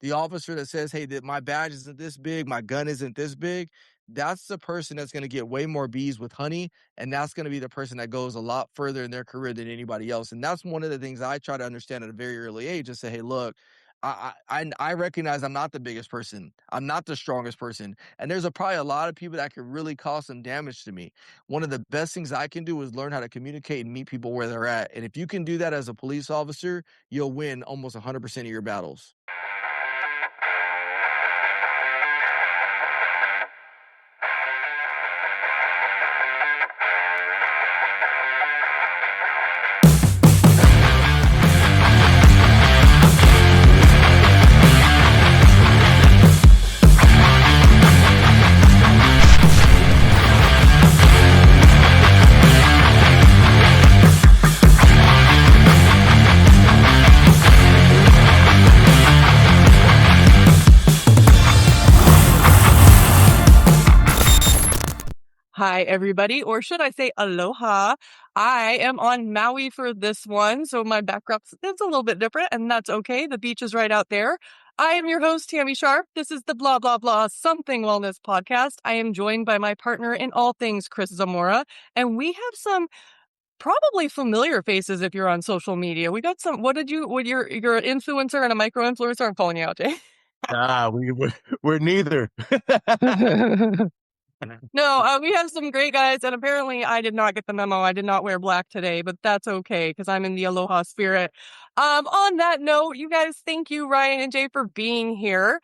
The officer that says, "Hey, my badge isn't this big, my gun isn't this big," that's the person that's gonna get way more bees with honey, and that's gonna be the person that goes a lot further in their career than anybody else. And that's one of the things I try to understand at a very early age and say, "Hey, look, I recognize I'm not the biggest person. I'm not the strongest person, and there's probably a lot of people that could really cause some damage to me. One of the best things I can do is learn how to communicate and meet people where they're at. And if you can do that as a police officer, you'll win almost 100% of your battles." Hi, everybody, or should I say aloha? I am on Maui for this one, so my background is a little bit different, and that's okay. The beach is right out there. I am your host, Tammy Sharp. This is the Blah, Blah, Blah Something Wellness Podcast. I am joined by my partner in all things, Chris Zamora, and we have some probably familiar faces if you're on social media. We got some, what you're an influencer and a micro influencer? I'm calling you out, Jay. We're neither. No, we have some great guys, and apparently I did not get the memo. I did not wear black today, but that's okay because I'm in the aloha spirit. On that note, you guys, thank you, Ryan and Jay, for being here.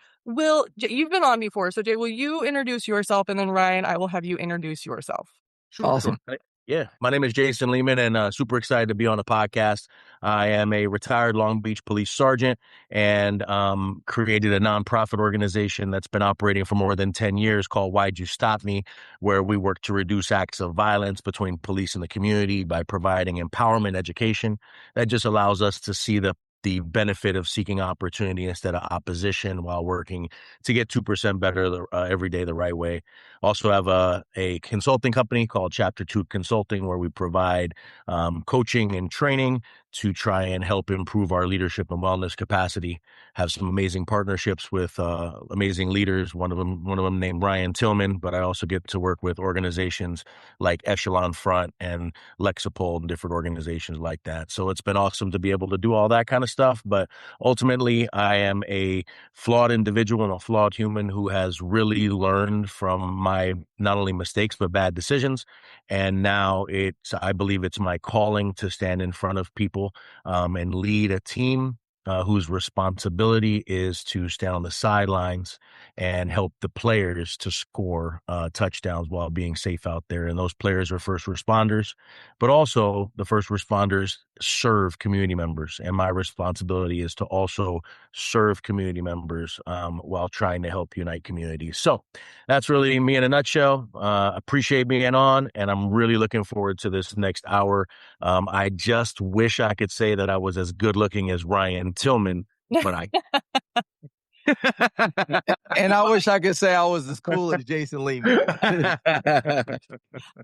You've been on before, so Jay, will you introduce yourself, and then Ryan, I will have you introduce yourself. Sure. Awesome. Yeah, my name is Jason Lehman, and super excited to be on the podcast. I am a retired Long Beach police sergeant and created a nonprofit organization that's been operating for more than 10 years called Why'd You Stop Me, where we work to reduce acts of violence between police and the community by providing empowerment education that just allows us to see the benefit of seeking opportunity instead of opposition while working to get 2% better every day the right way. Also have a consulting company called Chapter 2 Consulting, where we provide coaching and training to try and help improve our leadership and wellness capacity. Have some amazing partnerships with amazing leaders. One of them named Ryan Tillman, but I also get to work with organizations like Echelon Front and Lexapol and different organizations like that. So it's been awesome to be able to do all that kind of stuff. But ultimately, I am a flawed individual and a flawed human who has really learned from my not only mistakes, but bad decisions. And now I believe it's my calling to stand in front of people and lead a team whose responsibility is to stand on the sidelines and help the players to score touchdowns while being safe out there. And those players are first responders, but also the first responders serve community members. And my responsibility is to also serve community members while trying to help unite communities. So that's really me in a nutshell. Appreciate being on, and I'm really looking forward to this next hour. I just wish I could say that I was as good looking as Ryan Tillman, but I. And I wish I could say I was as cool as Jason Lehman.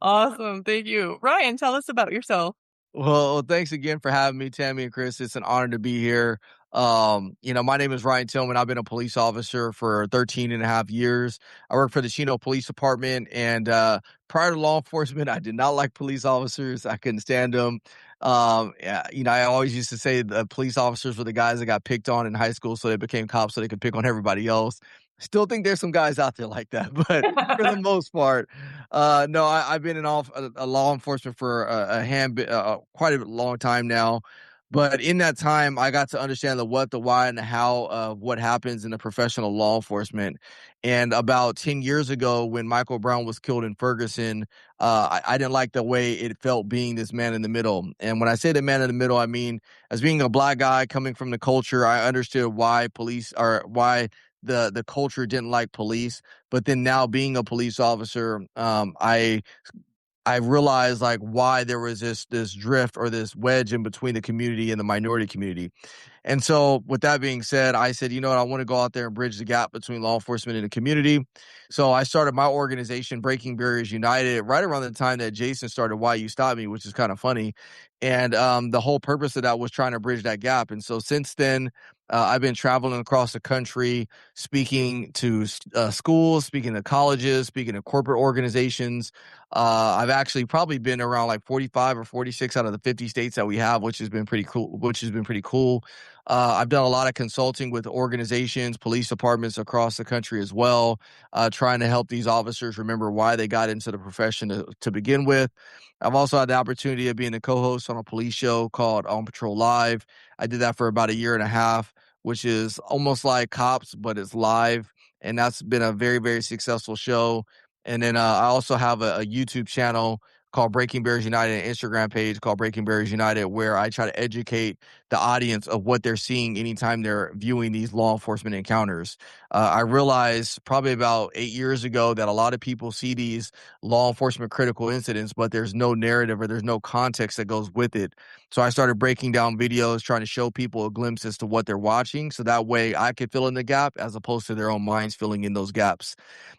Awesome. Thank you. Ryan, tell us about yourself. Well, thanks again for having me, Tammy and Chris. It's an honor to be here. My name is Ryan Tillman. I've been a police officer for 13 and a half years. I work for the Chino Police Department, and prior to law enforcement, I did not like police officers. I couldn't stand them. I always used to say the police officers were the guys that got picked on in high school, so they became cops so they could pick on everybody else. Still think there's some guys out there like that, but for the most part, no, I've been in law enforcement for quite a long time now. But in that time, I got to understand the what, the why, and the how of what happens in the professional law enforcement. And about 10 years ago, when Michael Brown was killed in Ferguson, I didn't like the way it felt being this man in the middle. And when I say the man in the middle, I mean, as being a black guy coming from the culture, I understood why the culture didn't like police. But then now being a police officer, I realized like why there was this drift or this wedge in between the community and the minority community. And so with that being said, I said, you know what, I want to go out there and bridge the gap between law enforcement and the community. So I started my organization, Breaking Barriers United, right around the time that Jason started Why You Stop Me, which is kind of funny. And the whole purpose of that was trying to bridge that gap. And so since then, I've been traveling across the country, speaking to schools, speaking to colleges, speaking to corporate organizations. I've actually probably been around like 45 or 46 out of the 50 states that we have, which has been pretty cool. I've done a lot of consulting with organizations, police departments across the country as well, trying to help these officers remember why they got into the profession to begin with. I've also had the opportunity of being a co-host on a police show called On Patrol Live. I did that for about a year and a half, which is almost like Cops, but it's live. And that's been a very, very successful show. And then I also have a YouTube channel called Breaking Bears United, an Instagram page called Breaking Bears United, where I try to educate the audience of what they're seeing anytime they're viewing these law enforcement encounters. I realized probably about 8 years ago that a lot of people see these law enforcement critical incidents, but there's no narrative or there's no context that goes with it. So I started breaking down videos, trying to show people a glimpse as to what they're watching. So that way I could fill in the gap as opposed to their own minds filling in those gaps.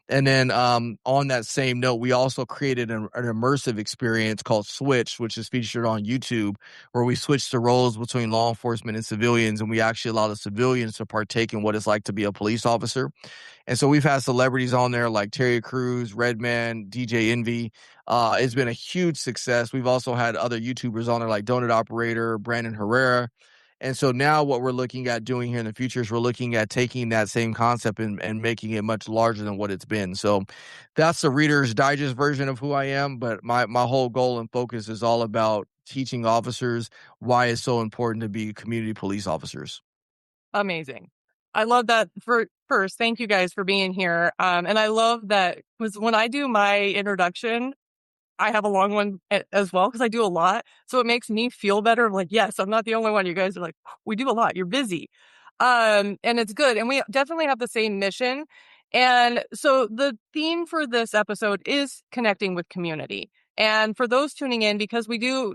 And then on that same note, we also created an immersive experience called Switch, which is featured on YouTube, where we switch the roles between law enforcement and civilians. And we actually allow the civilians to partake in what it's like to be a police officer. And so we've had celebrities on there like Terry Crews, Redman, DJ Envy. It's been a huge success. We've also had other YouTubers on there like Donut Operator, Brandon Herrera. And so now what we're looking at doing here in the future is we're looking at taking that same concept and making it much larger than what it's been. So that's the Reader's Digest version of who I am. But my whole goal and focus is all about teaching officers why it's so important to be community police officers. Amazing. I love that. First, thank you guys for being here. And I love that was when I do my introduction, I have a long one as well because I do a lot. So it makes me feel better. I'm like, yes, I'm not the only one. You guys are like, we do a lot. You're busy. And it's good. And we definitely have the same mission. And so the theme for this episode is connecting with community. And for those tuning in, because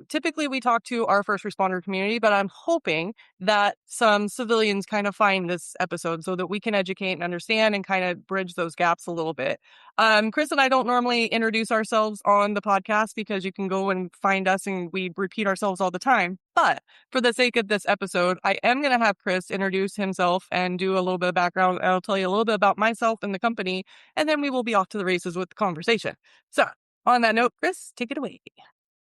typically we talk to our first responder community, but I'm hoping that some civilians kind of find this episode so that we can educate and understand and kind of bridge those gaps a little bit. Chris and I don't normally introduce ourselves on the podcast because you can go and find us and we repeat ourselves all the time. But for the sake of this episode, I am going to have Chris introduce himself and do a little bit of background. I'll tell you a little bit about myself and the company, and then we will be off to the races with the conversation. So on that note, Chris, take it away.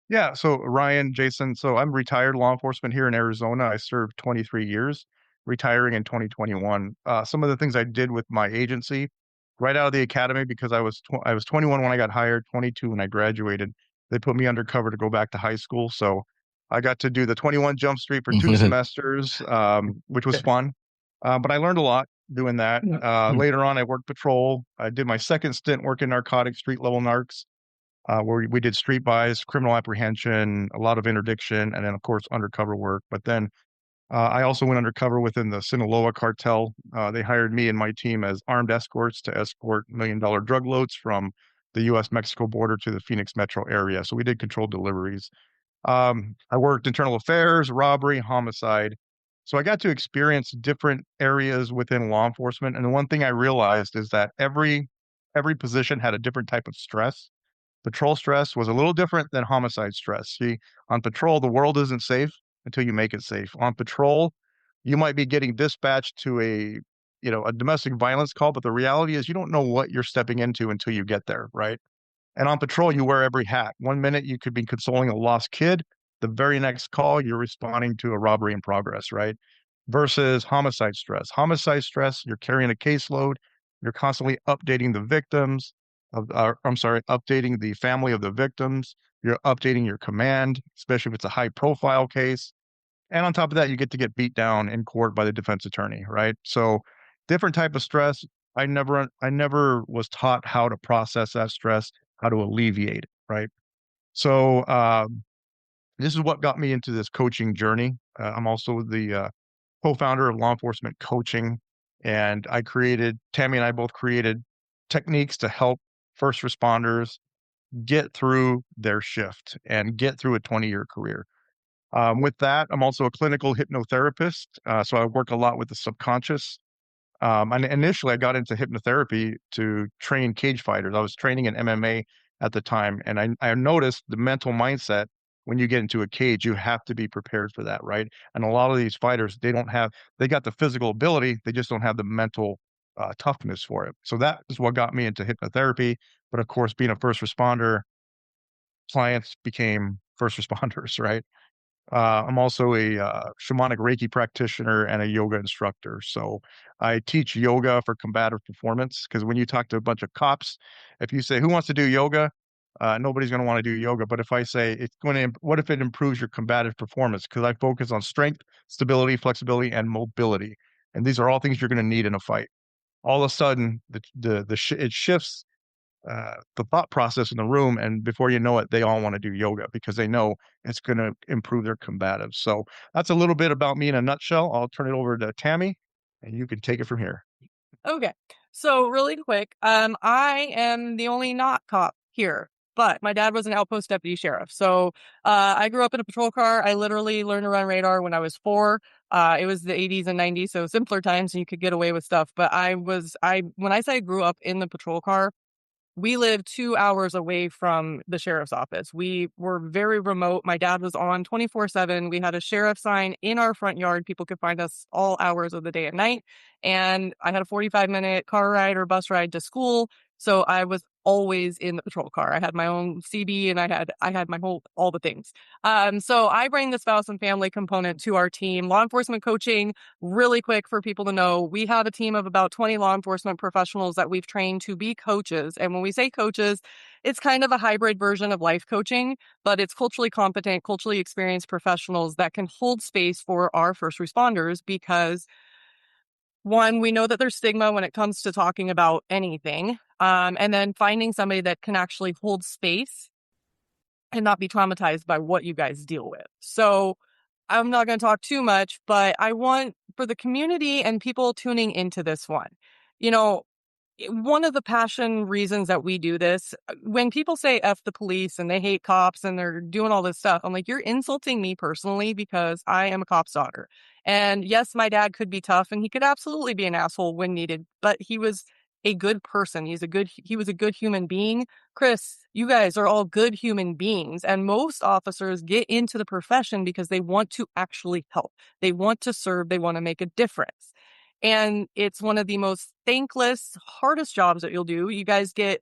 Yeah, so Ryan, Jason, so I'm retired law enforcement here in Arizona. I served 23 years, retiring in 2021. Some of the things I did with my agency right out of the academy, because I was 21 when I got hired, 22 when I graduated. They put me undercover to go back to high school, so I got to do the 21 Jump Street for 2 semesters, which was fun. But I learned a lot doing that. Later on, I worked patrol. I did my second stint working narcotics, street level narcs, where we did street buys, criminal apprehension, a lot of interdiction, and then, of course, undercover work. But then I also went undercover within the Sinaloa cartel. They hired me and my team as armed escorts to escort $1 million drug loads from the U.S.-Mexico border to the Phoenix metro area. So we did controlled deliveries. I worked internal affairs, robbery, homicide. So I got to experience different areas within law enforcement. And the one thing I realized is that every position had a different type of stress. Patrol stress was a little different than homicide stress. See, on patrol, the world isn't safe until you make it safe. On patrol, you might be getting dispatched to a domestic violence call, but the reality is you don't know what you're stepping into until you get there, right? And on patrol, you wear every hat. One minute you could be consoling a lost kid. The very next call, you're responding to a robbery in progress, right? Versus homicide stress. Homicide stress, you're carrying a caseload. You're constantly updating the victims updating the family of the victims. You're updating your command, especially if it's a high profile case. And on top of that, you get to get beat down in court by the defense attorney, right? So different type of stress. I never was taught how to process that stress, how to alleviate it, right? So this is what got me into this coaching journey. I'm also the co-founder of Law Enforcement Coaching, and Tammy and I both created techniques to help first responders get through their shift and get through a 20-year career. With that, I'm also a clinical hypnotherapist, so I work a lot with the subconscious. And initially, I got into hypnotherapy to train cage fighters. I was training in MMA at the time, and I noticed the mental mindset when you get into a cage, you have to be prepared for that, right? And a lot of these fighters, they got the physical ability, they just don't have the mental toughness for it. So that is what got me into hypnotherapy. But of course, being a first responder, clients became first responders, right? I'm also a shamanic Reiki practitioner and a yoga instructor. So I teach yoga for combative performance because when you talk to a bunch of cops, if you say, "Who wants to do yoga?" Nobody's going to want to do yoga. But if I say, what if it improves your combative performance? Because I focus on strength, stability, flexibility, and mobility. And these are all things you're going to need in a fight. All of a sudden, it shifts the thought process in the room, and before you know it, they all want to do yoga because they know it's going to improve their combatives. So that's a little bit about me in a nutshell. I'll turn it over to Tammy, and you can take it from here. Okay. So really quick, I am the only not cop here, but my dad was an outpost deputy sheriff. So I grew up in a patrol car. I literally learned to run radar when I was 4. It was the 80s and 90s, so simpler times and you could get away with stuff. But when I say I grew up in the patrol car, we lived 2 hours away from the sheriff's office. We were very remote. My dad was on 24/7. We had a sheriff sign in our front yard. People could find us all hours of the day and night. And I had a 45-minute car ride or bus ride to school. So I was always in the patrol car. I had my own CB and I had my all the things. So I bring the spouse and family component to our team. Law enforcement coaching, really quick for people to know, we have a team of about 20 law enforcement professionals that we've trained to be coaches. And when we say coaches, it's kind of a hybrid version of life coaching, but it's culturally competent, culturally experienced professionals that can hold space for our first responders because one, we know that there's stigma when it comes to talking about anything. And then finding somebody that can actually hold space and not be traumatized by what you guys deal with. So I'm not going to talk too much, but I want for the community and people tuning into this one, you know, one of the passion reasons that we do this, when people say F the police and they hate cops and they're doing all this stuff, I'm like, you're insulting me personally because I am a cop's daughter. And yes, my dad could be tough and he could absolutely be an asshole when needed, but he was a good person. He was a good human being. Chris, you guys are all good human beings. And most officers get into the profession because they want to actually help. They want to serve. They want to make a difference. And it's one of the most thankless, hardest jobs that you'll do. You guys get,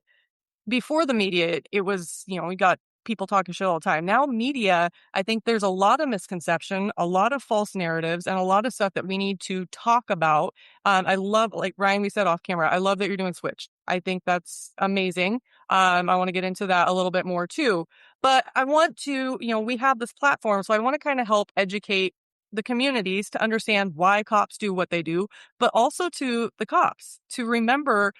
before the media, it was, we got people talking shit all the time. Now media, I think there's a lot of misconception, a lot of false narratives, and a lot of stuff that we need to talk about. I love, like Ryan, we said off camera, I love that you're doing Switch. I think that's amazing. I want to get into that a little bit more too. But I want to, we have this platform, so I want to kind of help educate the communities to understand why cops do what they do, but also to the cops to remember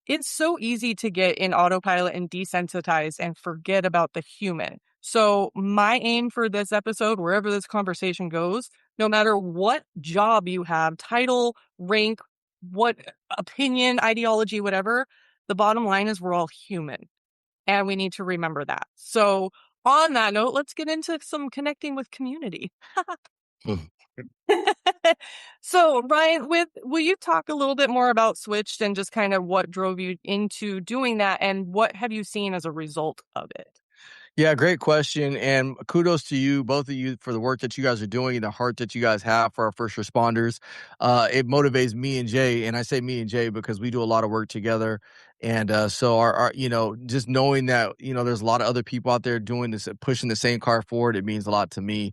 it's so easy to get in autopilot and desensitized and forget about the human. So my aim for this episode, wherever this conversation goes, no matter what job you have, title, rank, what opinion, ideology, whatever, the bottom line is we're all human and we need to remember that. So on that note, let's get into some connecting with community. So, Ryan, will you talk a little bit more about Switched and just kind of what drove you into doing that and what have you seen as a result of it? Yeah, great question. And kudos to you, both of you, for the work that you guys are doing and the heart that you guys have for our first responders. It motivates me and Jay. And I say me and Jay because we do a lot of work together. And so just knowing that, there's a lot of other people out there doing this, pushing the same car forward, it means a lot to me.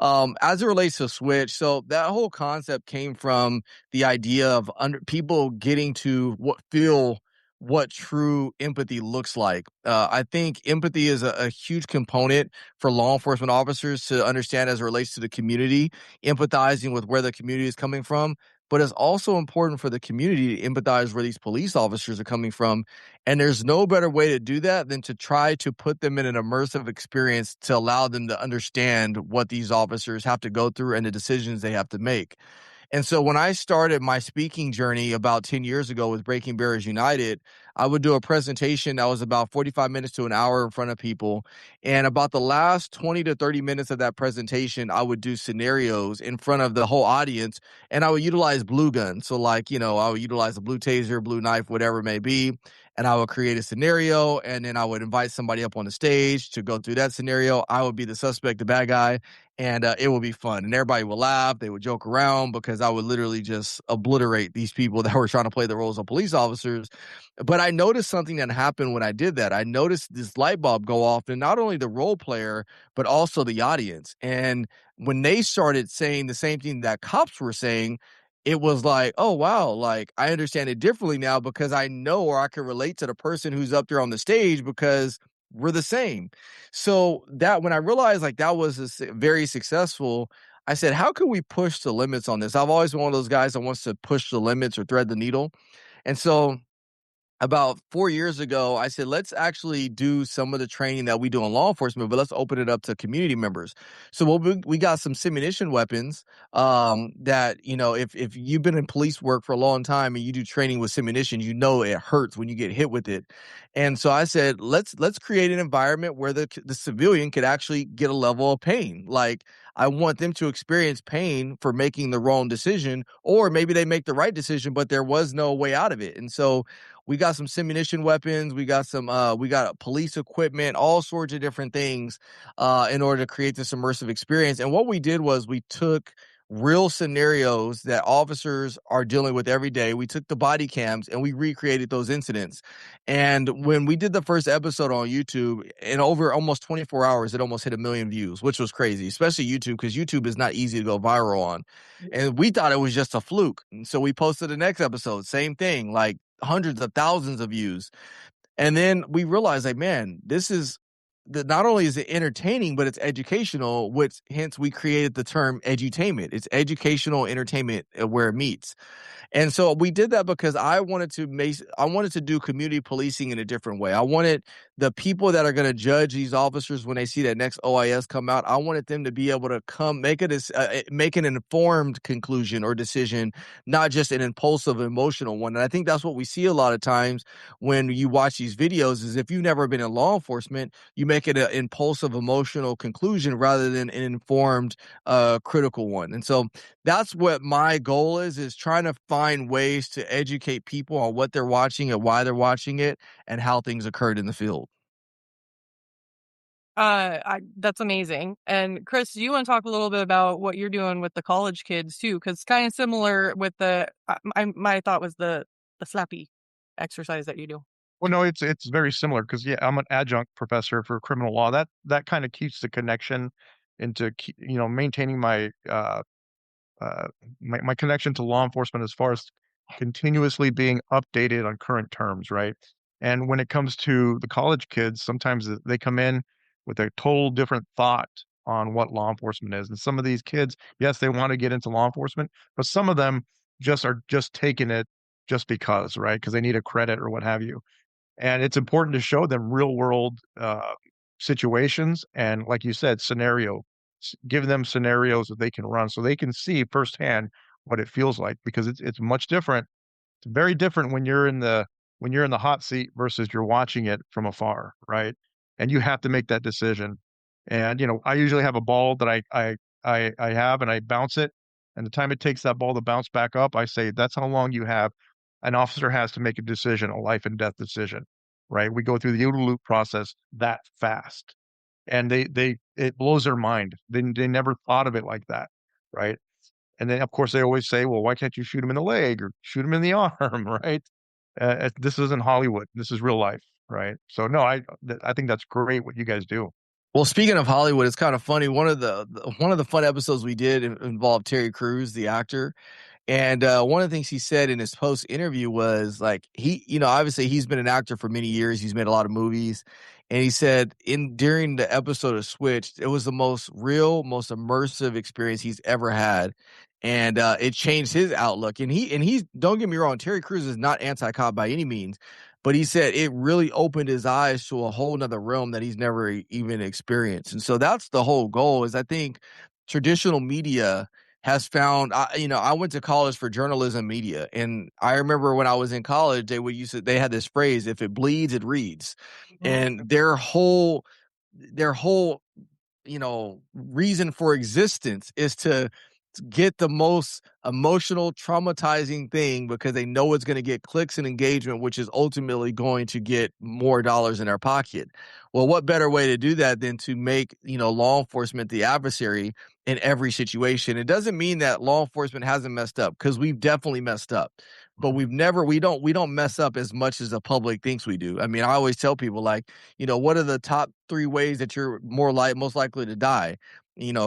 As it relates to Switch, so that whole concept came from the idea of people getting to feel what true empathy looks like. I think empathy is a huge component for law enforcement officers to understand as it relates to the community, empathizing with where the community is coming from. But it's also important for the community to empathize where these police officers are coming from. And there's no better way to do that than to try to put them in an immersive experience to allow them to understand what these officers have to go through and the decisions they have to make. And so when I started my speaking journey about 10 years ago with Breaking Barriers United, I would do a presentation that was about 45 minutes to an hour in front of people. And about the last 20 to 30 minutes of that presentation, I would do scenarios in front of the whole audience. And I would utilize blue guns. So I would utilize a blue taser, blue knife, whatever it may be. and I would create a scenario, and then I would invite somebody up on the stage to go through that scenario. I would be the suspect, the bad guy, and it would be fun. And everybody would laugh. They would joke around because I would literally just obliterate these people that were trying to play the roles of police officers. But I noticed something that happened when I did that. I noticed this light bulb go off, and not only the role player, but also the audience. And when they started saying the same thing that cops were saying, it was like, oh, wow, like I understand it differently now because I know, or I can relate to the person who's up there on the stage because we're the same. So that when I realized like that was very successful, I said, how can we push the limits on this? I've always been one of those guys that wants to push the limits or thread the needle. And so about 4 years ago, I said, let's actually do some of the training that we do in law enforcement, but let's open it up to community members. So we got some simunition weapons that, you know, if you've been in police work for a long time and you do training with simunition, you know it hurts when you get hit with it. And so I said, let's create an environment where the civilian could actually get a level of pain. Like I want them to experience pain for making the wrong decision, or maybe they make the right decision, but there was no way out of it. And so we got some simunition weapons. We got police equipment, all sorts of different things in order to create this immersive experience. And what we did was we took real scenarios that officers are dealing with every day. We took the body cams and we recreated those incidents. And when we did the first episode on YouTube, in over almost 24 hours, it almost hit 1 million views, which was crazy, especially YouTube, because YouTube is not easy to go viral on. And we thought it was just a fluke. And so we posted the next episode, same thing, like hundreds of thousands of views. And then we realized, like, man, this is that not only is it entertaining, but it's educational, which hence we created the term edutainment. It's educational entertainment where it meets. And so we did that because I wanted to do community policing in a different way. I wanted the people that are going to judge these officers when they see that next OIS come out. I wanted them to be able to make an informed conclusion or decision, not just an impulsive, emotional one. And I think that's what we see a lot of times when you watch these videos. Is if you've never been in law enforcement, you make it an impulsive, emotional conclusion rather than an informed, critical one. And so that's what my goal is trying to find ways to educate people on what they're watching and why they're watching it and how things occurred in the field. That's amazing. And Chris, do you want to talk a little bit about what you're doing with the college kids too? Because it's kind of similar with my thought was the slappy exercise that you do. Well, no, it's very similar because yeah, I'm an adjunct professor for criminal law. That kind of keeps the connection into maintaining my connection to law enforcement as far as continuously being updated on current terms, right? And when it comes to the college kids, sometimes they come in with a total different thought on what law enforcement is. And some of these kids, yes, they want to get into law enforcement, but some of them just taking it just because, right? Because they need a credit or what have you. And it's important to show them real world situations and, like you said, give them scenarios that they can run so they can see firsthand what it feels like because it's much different. It's very different when you're in the hot seat versus you're watching it from afar, right? And you have to make that decision. And I usually have a ball that I have and I bounce it. And the time it takes that ball to bounce back up, I say that's how long you have. An officer has to make a decision, a life and death decision, right? We go through the OODA loop process that fast and it blows their mind. They never thought of it like that, right? And then of course they always say, well, why can't you shoot him in the leg or shoot him in the arm, right? This isn't Hollywood. This is real life, right? So no, I think that's great what you guys do. Well, speaking of Hollywood, it's kind of funny. One of the fun episodes we did involved Terry Crews, the actor. And one of the things he said in his post interview was like obviously he's been an actor for many years. He's made a lot of movies, and he said during the episode of Switch, it was the most real, most immersive experience he's ever had, and it changed his outlook. And he's don't get me wrong, Terry Crews is not anti-cop by any means, but he said it really opened his eyes to a whole nother realm that he's never even experienced. And so that's the whole goal. Is I think traditional media has found I went to college for journalism media, and I remember when I was in college they had this phrase, if it bleeds it reads. And their whole reason for existence is to get the most emotional, traumatizing thing because they know it's going to get clicks and engagement, which is ultimately going to get more dollars in their pocket. Well, what better way to do that than to make, law enforcement the adversary in every situation? It doesn't mean that law enforcement hasn't messed up, because we've definitely messed up, but we don't mess up as much as the public thinks we do. I mean, I always tell people, like, what are the top 3 ways that you're most likely to die?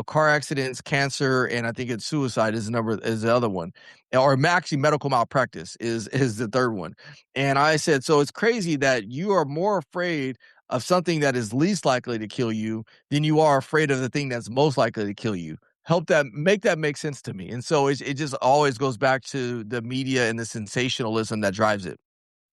Car accidents, cancer, and I think it's suicide is the other one, or actually medical malpractice is the third one. And I said, so it's crazy that you are more afraid of something that is least likely to kill you than you are afraid of the thing that's most likely to kill you. Help that make sense to me. And so it just always goes back to the media and the sensationalism that drives it.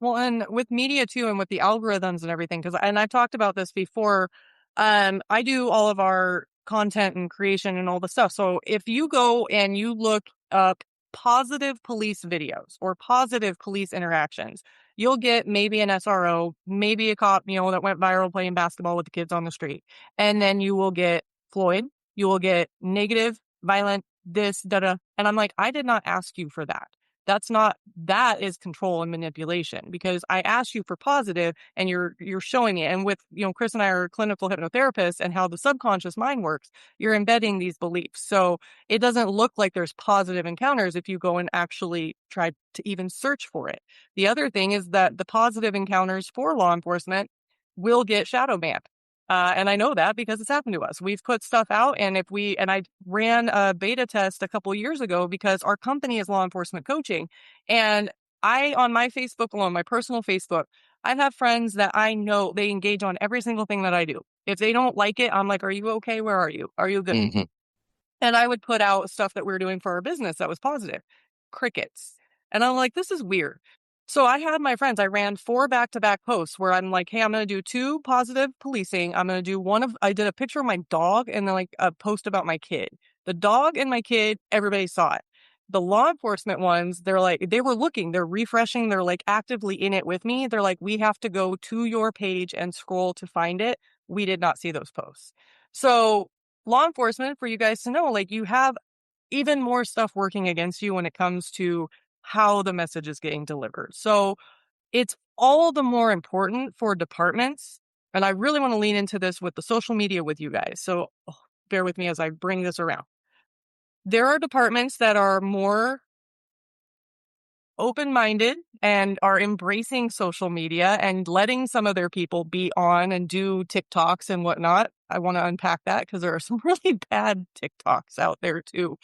Well, and with media too, and with the algorithms and everything, and I've talked about this before. I do all of our content and creation and all the stuff. So if you go and you look up positive police videos or positive police interactions, you'll get maybe an SRO, maybe a cop, that went viral playing basketball with the kids on the street. And then you will get Floyd, you will get negative, violent, this, da da. And I'm like, I did not ask you for that. That is control and manipulation, because I asked you for positive and you're showing me. And with, Chris and I are clinical hypnotherapists, and how the subconscious mind works, you're embedding these beliefs. So it doesn't look like there's positive encounters if you go and actually try to even search for it. The other thing is that the positive encounters for law enforcement will get shadow banned. And I know that because it's happened to us. We've put stuff out, and I ran a beta test a couple years ago because our company is law enforcement coaching. And on my Facebook alone, my personal Facebook, I have friends that I know they engage on every single thing that I do. If they don't like it, I'm like, are you okay? Where are you? Are you good? Mhm. And I would put out stuff that we were doing for our business that was positive. Crickets. And I'm like, this is weird. So I had my friends, I ran 4 back-to-back posts where I'm like, hey, I'm going to do 2 positive policing. I'm going to do I did a picture of my dog and then like a post about my kid. The dog and my kid, everybody saw it. The law enforcement ones, they're refreshing, they're like actively in it with me. They're like, we have to go to your page and scroll to find it. We did not see those posts. So law enforcement, for you guys to know, like, you have even more stuff working against you when it comes to how the message is getting delivered. So it's all the more important for departments. And I really want to lean into this with the social media with you guys. So bear with me as I bring this around. There are departments that are more open-minded and are embracing social media and letting some of their people be on and do TikToks and whatnot. I want to unpack that because there are some really bad TikToks out there too.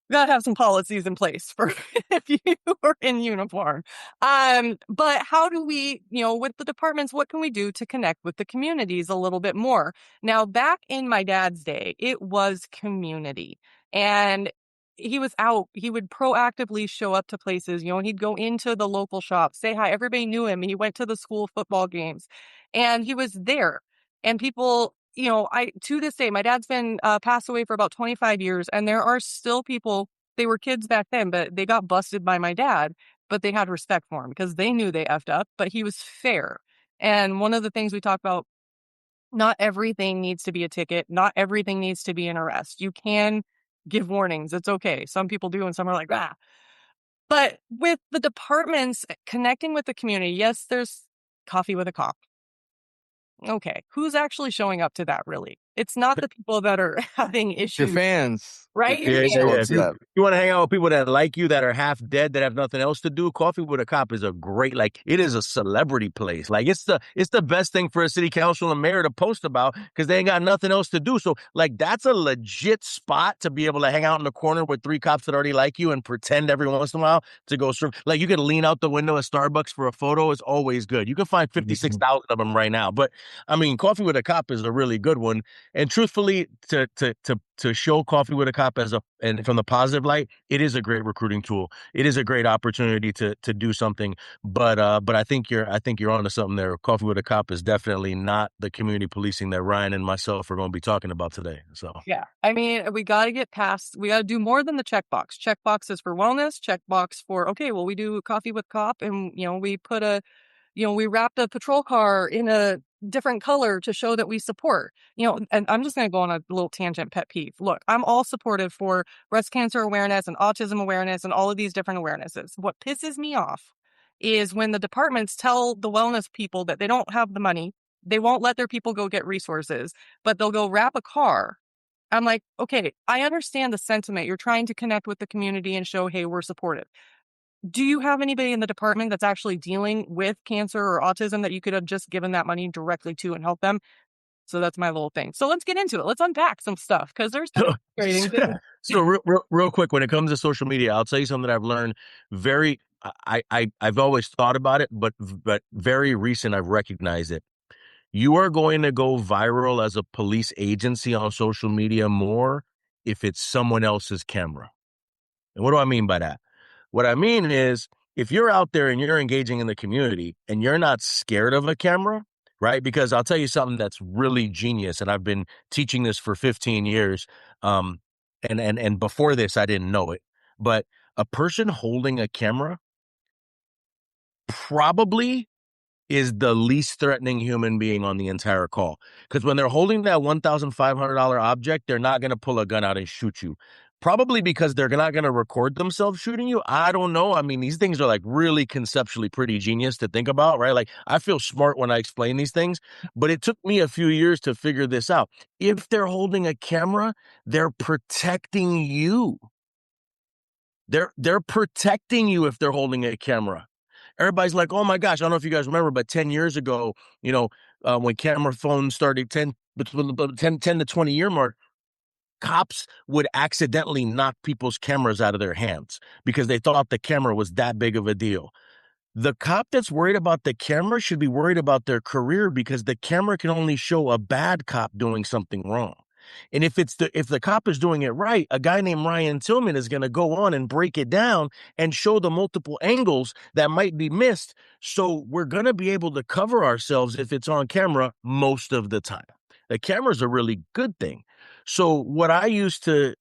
We gotta have some policies in place for if you are in uniform. But how do we, with the departments, what can we do to connect with the communities a little bit more? Now, back in my dad's day, it was community. And he was out. He would proactively show up to places, and he'd go into the local shop, say hi. Everybody knew him. He went to the school football games and he was there. And people, to this day, my dad's been passed away for about 25 years. And there are still people, they were kids back then, but they got busted by my dad, but they had respect for him because they knew they effed up, but he was fair. And one of the things we talk about, not everything needs to be a ticket. Not everything needs to be an arrest. You can give warnings. It's okay. Some people do, and some are like, ah. But with the departments connecting with the community, yes, there's coffee with a cop. Okay. Who's actually showing up to that, really? It's not the people that are having Your issues, fans. right? Your Your Yeah, fans yeah, show fans. up yeah. to that. If you want to hang out with people that like you, that are half dead, that have nothing else to do, Coffee with a Cop is a great, like, it is a celebrity place. Like, it's the best thing for a city council and mayor to post about because they ain't got nothing else to do. So, like, that's a legit spot to be able to hang out in the corner with 3 cops that already like you and pretend every once in a while to go serve. Like, you could lean out the window at Starbucks for a photo. It's always good. You can find 56,000 of them right now. But I mean, Coffee with a Cop is a really good one. And truthfully, to show Coffee with a Cop and from the positive light, it is a great recruiting tool. It is a great opportunity to do something. But I think you're onto something there. Coffee with a Cop is definitely not the community policing that Ryan and myself are going to be talking about today. So Yeah. I mean, we got to do more than the checkbox. Checkbox is for wellness, checkbox for, okay, well, we do coffee with cop, and, we put we wrapped a patrol car in a different color to show that we support. And I'm just going to go on a little tangent pet peeve. Look, I'm all supportive for breast cancer awareness and autism awareness and all of these different awarenesses. What pisses me off is when the departments tell the wellness people that they don't have the money, they won't let their people go get resources, but they'll go wrap a car. I'm like, okay, I understand the sentiment. You're trying to connect with the community and show, hey, we're supportive. Do you have anybody in the department that's actually dealing with cancer or autism that you could have just given that money directly to and help them? So that's my little thing. So let's get into it. Let's unpack some stuff because there's some frustrating things. So real quick, when it comes to social media, I'll tell you something that I've learned very. I've always thought about it, but very recent I've recognized it. You are going to go viral as a police agency on social media more if it's someone else's camera. And what do I mean by that? What I mean is, if you're out there and you're engaging in the community and you're not scared of a camera, right? Because I'll tell you something that's really genius, and I've been teaching this for 15 years. And before this, I didn't know it, but a person holding a camera probably is the least threatening human being on the entire call. Because when they're holding that $1,500 object, they're not going to pull a gun out and shoot you. Probably because they're not going to record themselves shooting you. I don't know. I mean, these things are like really conceptually pretty genius to think about, right? Like, I feel smart when I explain these things, but it took me a few years to figure this out. If they're holding a camera, they're protecting you. They're protecting you if they're holding a camera. Everybody's like, oh my gosh, I don't know if you guys remember, but 10 years ago, when camera phones started 10 to 20 year mark, cops would accidentally knock people's cameras out of their hands because they thought the camera was that big of a deal. The cop that's worried about the camera should be worried about their career, because the camera can only show a bad cop doing something wrong. And if the cop is doing it right, a guy named Ryan Tillman is going to go on and break it down and show the multiple angles that might be missed. So we're going to be able to cover ourselves if it's on camera most of the time. The camera's a really good thing. So what I used to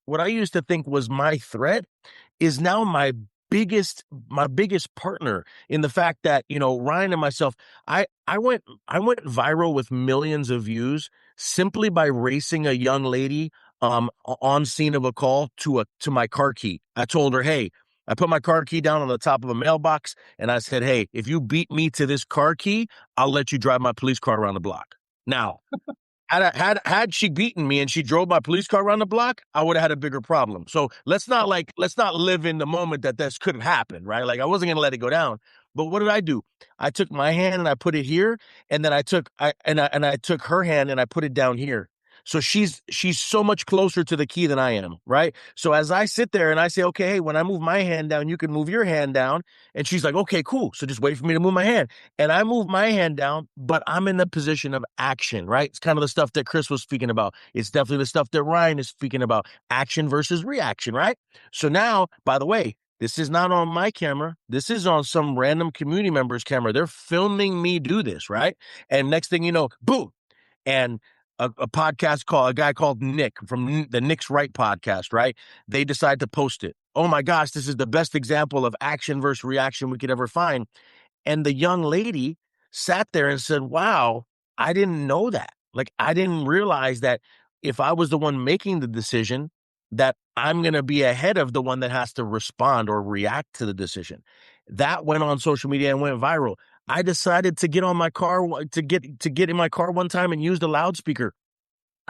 think was my threat is now my biggest partner, in the fact that, Ryan and myself, I went viral with millions of views simply by racing a young lady on scene of a call to my car key. I told her, hey, I put my car key down on the top of a mailbox and I said, hey, if you beat me to this car key, I'll let you drive my police car around the block. Now, had she beaten me and she drove my police car around the block, I would have had a bigger problem. So let's not live in the moment that this could have happened, right? Like, I wasn't going to let it go down. But what did I do? I took my hand and I put it here, and then I took her hand and I put it down here. So she's so much closer to the key than I am, right? So as I sit there and I say, okay, hey, when I move my hand down, you can move your hand down. And she's like, okay, cool. So just wait for me to move my hand. And I move my hand down, but I'm in the position of action, right? It's kind of the stuff that Chris was speaking about. It's definitely the stuff that Ryan is speaking about, action versus reaction, right? So now, by the way, this is not on my camera. This is on some random community member's camera. They're filming me do this, right? And next thing you know, boom. And a guy called Nick from the Nick's Right podcast, right? They decide to post it. Oh my gosh, this is the best example of action versus reaction we could ever find. And the young lady sat there and said, wow, I didn't know that. Like, I didn't realize that if I was the one making the decision, that I'm going to be ahead of the one that has to respond or react to the decision. That went on social media and went viral. I decided to get on my car, to get in my car one time and use the loudspeaker.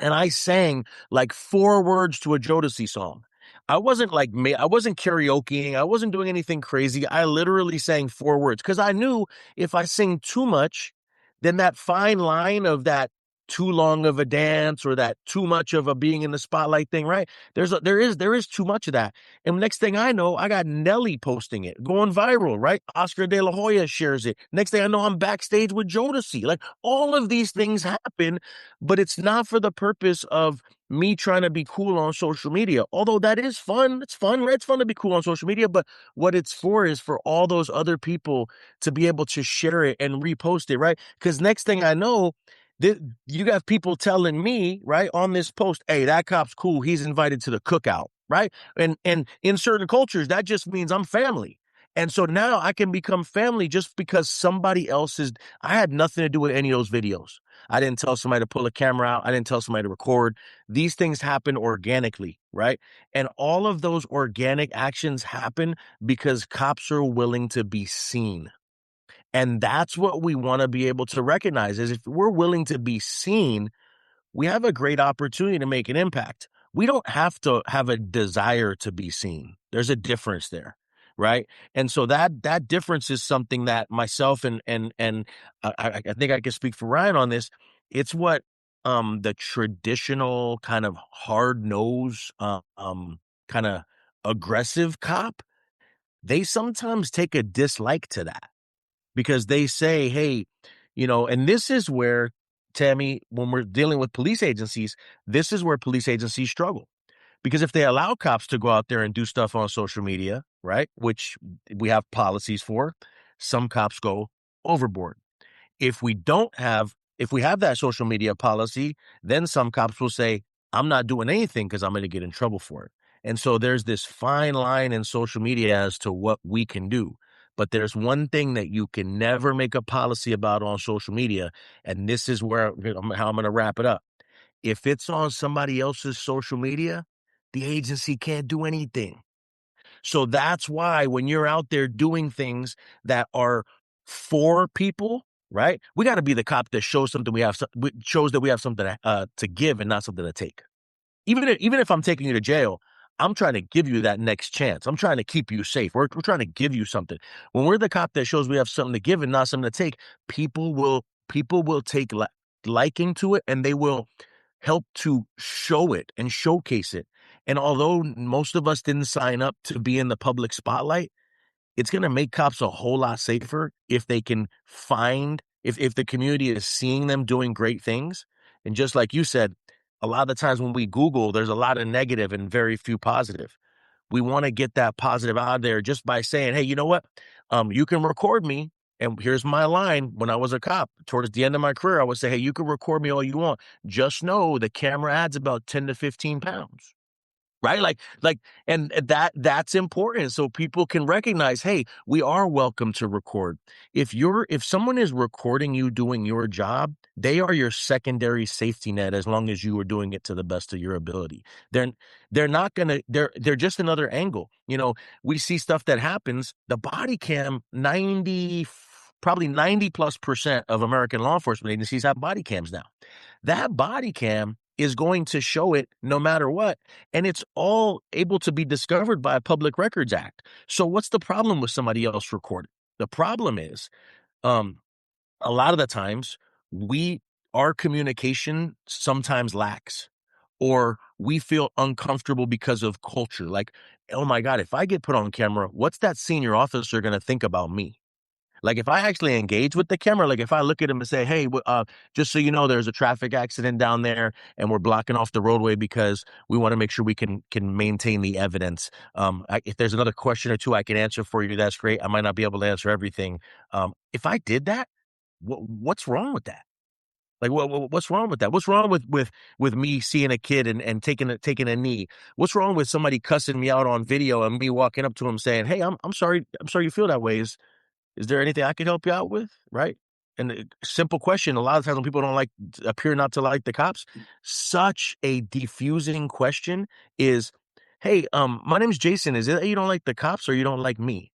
And I sang like 4 words to a Jodeci song. I wasn't karaokeing. I wasn't doing anything crazy. I literally sang 4 words because I knew if I sing too much, then that fine line of that too long of a dance or that too much of a being in the spotlight thing, right? There is too much of that. And next thing I know, I got Nelly posting it, going viral, right? Oscar De La Hoya shares it. Next thing I know, I'm backstage with Jodeci. Like, all of these things happen, but it's not for the purpose of me trying to be cool on social media. Although that is fun. It's fun, right? It's fun to be cool on social media, but what it's for is for all those other people to be able to share it and repost it, right? Because next thing I know, you got people telling me, right, on this post, hey, that cop's cool. He's invited to the cookout, right? And in certain cultures, that just means I'm family. And so now I can become family just because somebody else is. I had nothing to do with any of those videos. I didn't tell somebody to pull a camera out. I didn't tell somebody to record. These things happen organically, right? And all of those organic actions happen because cops are willing to be seen. And that's what we want to be able to recognize is if we're willing to be seen, we have a great opportunity to make an impact. We don't have to have a desire to be seen. There's a difference there, right? And so that difference is something that myself and I think I can speak for Ryan on this. It's what the traditional kind of hard nose kind of aggressive cop, they sometimes take a dislike to that because they say, hey, and this is where, Tammy, when we're dealing with police agencies, this is where police agencies struggle. Because if they allow cops to go out there and do stuff on social media, right, which we have policies for, some cops go overboard. If we have that social media policy, then some cops will say, I'm not doing anything because I'm going to get in trouble for it. And so there's this fine line in social media as to what we can do. But there's one thing that you can never make a policy about on social media. And this is how I'm going to wrap it up. If it's on somebody else's social media, the agency can't do anything. So that's why when you're out there doing things that are for people, right? We got to be the cop that shows something shows that we have something to give and not something to take. Even if I'm taking you to jail, I'm trying to give you that next chance. I'm trying to keep you safe. We're trying to give you something. When we're the cop that shows we have something to give and not something to take, people will take liking to it, and they will help to show it and showcase it. And although most of us didn't sign up to be in the public spotlight, it's going to make cops a whole lot safer if they can if the community is seeing them doing great things. And just like you said, a lot of the times when we Google, there's a lot of negative and very few positive. We want to get that positive out there just by saying, hey, you know what? You can record me. And here's my line. When I was a cop, towards the end of my career, I would say, hey, you can record me all you want. Just know the camera adds about 10 to 15 pounds. Right? And that's important. So people can recognize, hey, we are welcome to record. If someone is recording you doing your job, they are your secondary safety net as long as you are doing it to the best of your ability. They're not gonna, they're just another angle. We see stuff that happens, the body cam, probably 90+% of American law enforcement agencies have body cams now. That body cam is going to show it no matter what. And it's all able to be discovered by a Public Records Act. So what's the problem with somebody else recording? The problem is, a lot of the times our communication sometimes lacks, or we feel uncomfortable because of culture. Like, oh my God, if I get put on camera, what's that senior officer going to think about me? Like if I actually engage with the camera, like if I look at him and say, hey, just so you know, there's a traffic accident down there and we're blocking off the roadway because we want to make sure we can maintain the evidence. If there's another question or two I can answer for you, that's great. I might not be able to answer everything. If I did that, what's wrong with that? Like what's wrong with that? What's wrong with me seeing a kid and taking a knee? What's wrong with somebody cussing me out on video and me walking up to him saying, hey, I'm sorry you feel that way. Is there anything I can help you out with? Right. And a simple question. A lot of times when people appear not to like the cops, such a diffusing question is, hey, my name's Jason. Is it that you don't like the cops or you don't like me?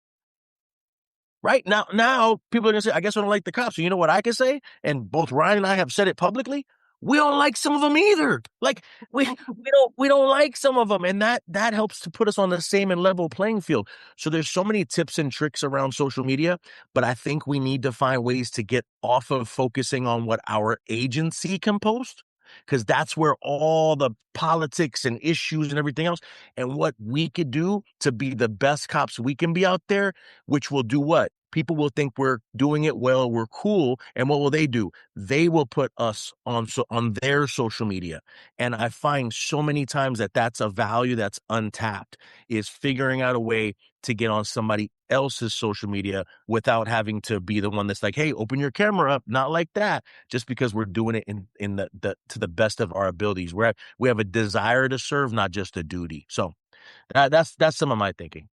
Right now people are gonna say, I guess I don't like the cops. So you know what I can say? And both Ryan and I have said it publicly. We don't like some of them either. Like we don't like some of them. And that helps to put us on the same and level playing field. So there's so many tips and tricks around social media, but I think we need to find ways to get off of focusing on what our agency can post, because that's where all the politics and issues and everything else, and what we could do to be the best cops we can be out there, which will do what? People will think we're doing it well, we're cool, and what will they do? They will put us on their social media. And I find so many times that that's a value that's untapped, is figuring out a way to get on somebody else's social media without having to be the one that's like, hey, open your camera up, not like that, just because we're doing it in the to the best of our abilities. We have a desire to serve, not just a duty. So that's some of my thinking.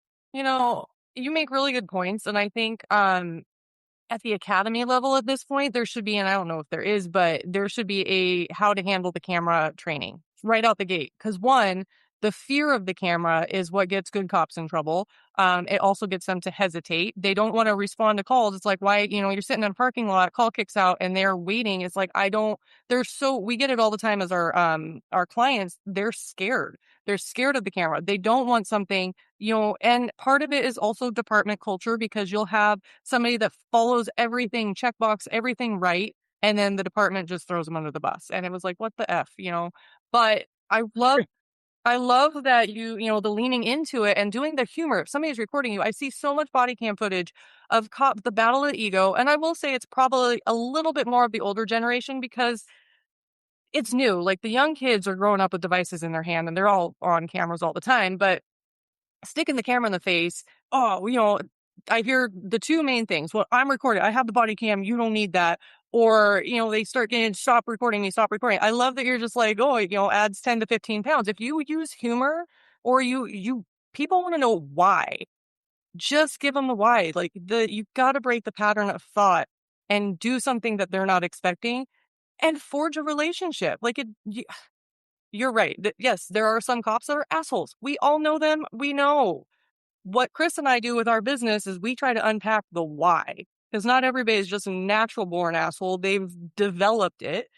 You make really good points. And I think at the academy level at this point, there should be, and I don't know if there is, but there should be a how to handle the camera training right out the gate. Because one, the fear of the camera is what gets good cops in trouble. It also gets them to hesitate. They don't want to respond to calls. It's like, why, you're sitting in a parking lot, call kicks out, and they're waiting. It's like, we get it all the time as our clients, they're scared. They're scared of the camera. They don't want something, and part of it is also department culture because you'll have somebody that follows everything, checkbox, everything right. And then the department just throws them under the bus. And it was like, what the F? But I love that the leaning into it and doing the humor. If somebody's recording you, I see so much body cam footage of the battle of the ego. And I will say it's probably a little bit more of the older generation because it's new. Like the young kids are growing up with devices in their hand and they're all on cameras all the time. But sticking the camera in the face, I hear the two main things. Well, I'm recording. I have the body cam. You don't need that. Or, they start getting, stop recording me, stop recording. I love that you're just like, oh, adds 10 to 15 pounds. If you use humor or people want to know why, just give them the why. Like you've got to break the pattern of thought and do something that they're not expecting and forge a relationship. You're right. Yes, there are some cops that are assholes. We all know them. We know. What Chris and I do with our business is we try to unpack the why. Because not everybody is just a natural born asshole. They've developed it.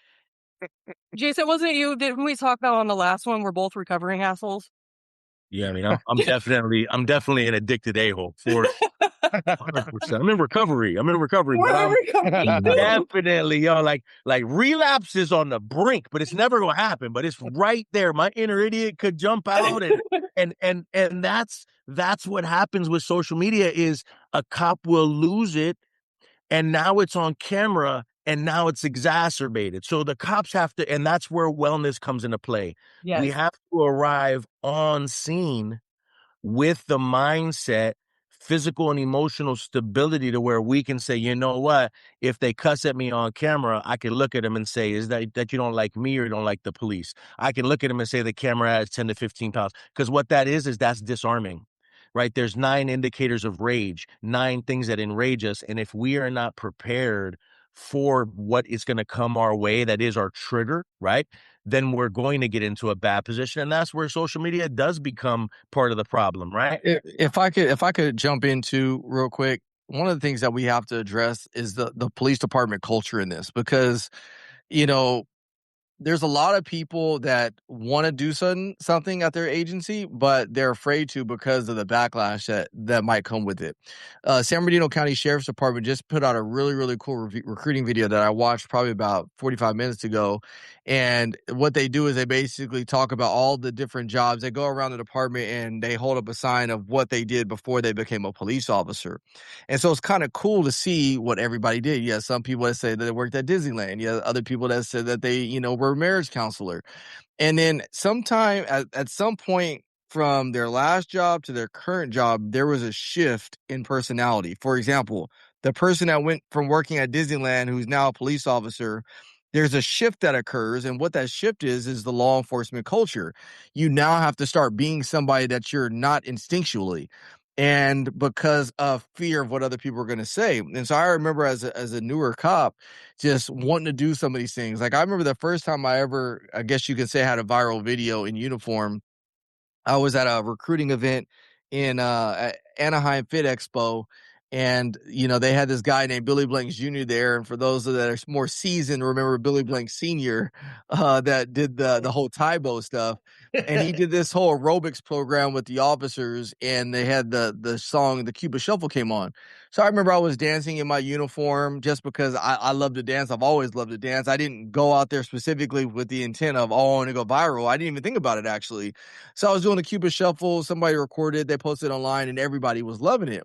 Jason, wasn't it you? Didn't we talk about on the last one? We're both recovering assholes. Yeah, I mean, I'm definitely an addicted a-hole for 100%. I'm in recovery, but We're I'm recovering too. definitely, like relapse is on the brink, but it's never gonna happen. But it's right there. My inner idiot could jump out, and that's what happens with social media is a cop will lose it, and now it's on camera. And now it's exacerbated. So the cops have to, and that's where wellness comes into play. We Yes. have to arrive on scene with the mindset, physical and emotional stability to where we can say, you know what, if they cuss at me on camera, I can look at them and say, is that you don't like me or you don't like the police? I can look at them and say the camera has 10 to 15 pounds. Because what that is that's disarming, right? There's 9 indicators of rage, 9 things that enrage us. And if we are not prepared for what is going to come our way, that is our trigger, right? Then we're going to get into a bad position. And that's where social media does become part of the problem, right? If I could jump into real quick, one of the things that we have to address is the police department culture in this because, you know, there's a lot of people that want to do something at their agency, but they're afraid to because of the backlash that might come with it. San Bernardino County Sheriff's Department just put out a really, really cool recruiting video that I watched probably about 45 minutes ago. And what they do is they basically talk about all the different jobs. They go around the department and they hold up a sign of what they did before they became a police officer. And so it's kind of cool to see what everybody did. Yeah, some people that say that they worked at Disneyland. Yeah, other people that said that they, were a marriage counselor. And then sometime at some point from their last job to their current job, there was a shift in personality. For example, the person that went from working at Disneyland, who's now a police officer, there's a shift that occurs. And what that shift is the law enforcement culture. You now have to start being somebody that you're not instinctually. And because of fear of what other people are going to say. And so I remember as a newer cop, just wanting to do some of these things. Like I remember the first time I ever, I guess you could say, had a viral video in uniform. I was at a recruiting event in Anaheim Fit Expo, and they had this guy named Billy Blanks Jr. there. And for those that are more seasoned, remember Billy Blanks Sr. That did the whole Tybo stuff, and he did this whole aerobics program with the officers, and they had the song "The Cuba Shuffle" came on. So I remember I was dancing in my uniform just because I love to dance. I've always loved to dance. I didn't go out there specifically with the intent of, oh, I want to go viral. I didn't even think about it actually. So I was doing the Cuba Shuffle. Somebody recorded, they posted online, and everybody was loving it.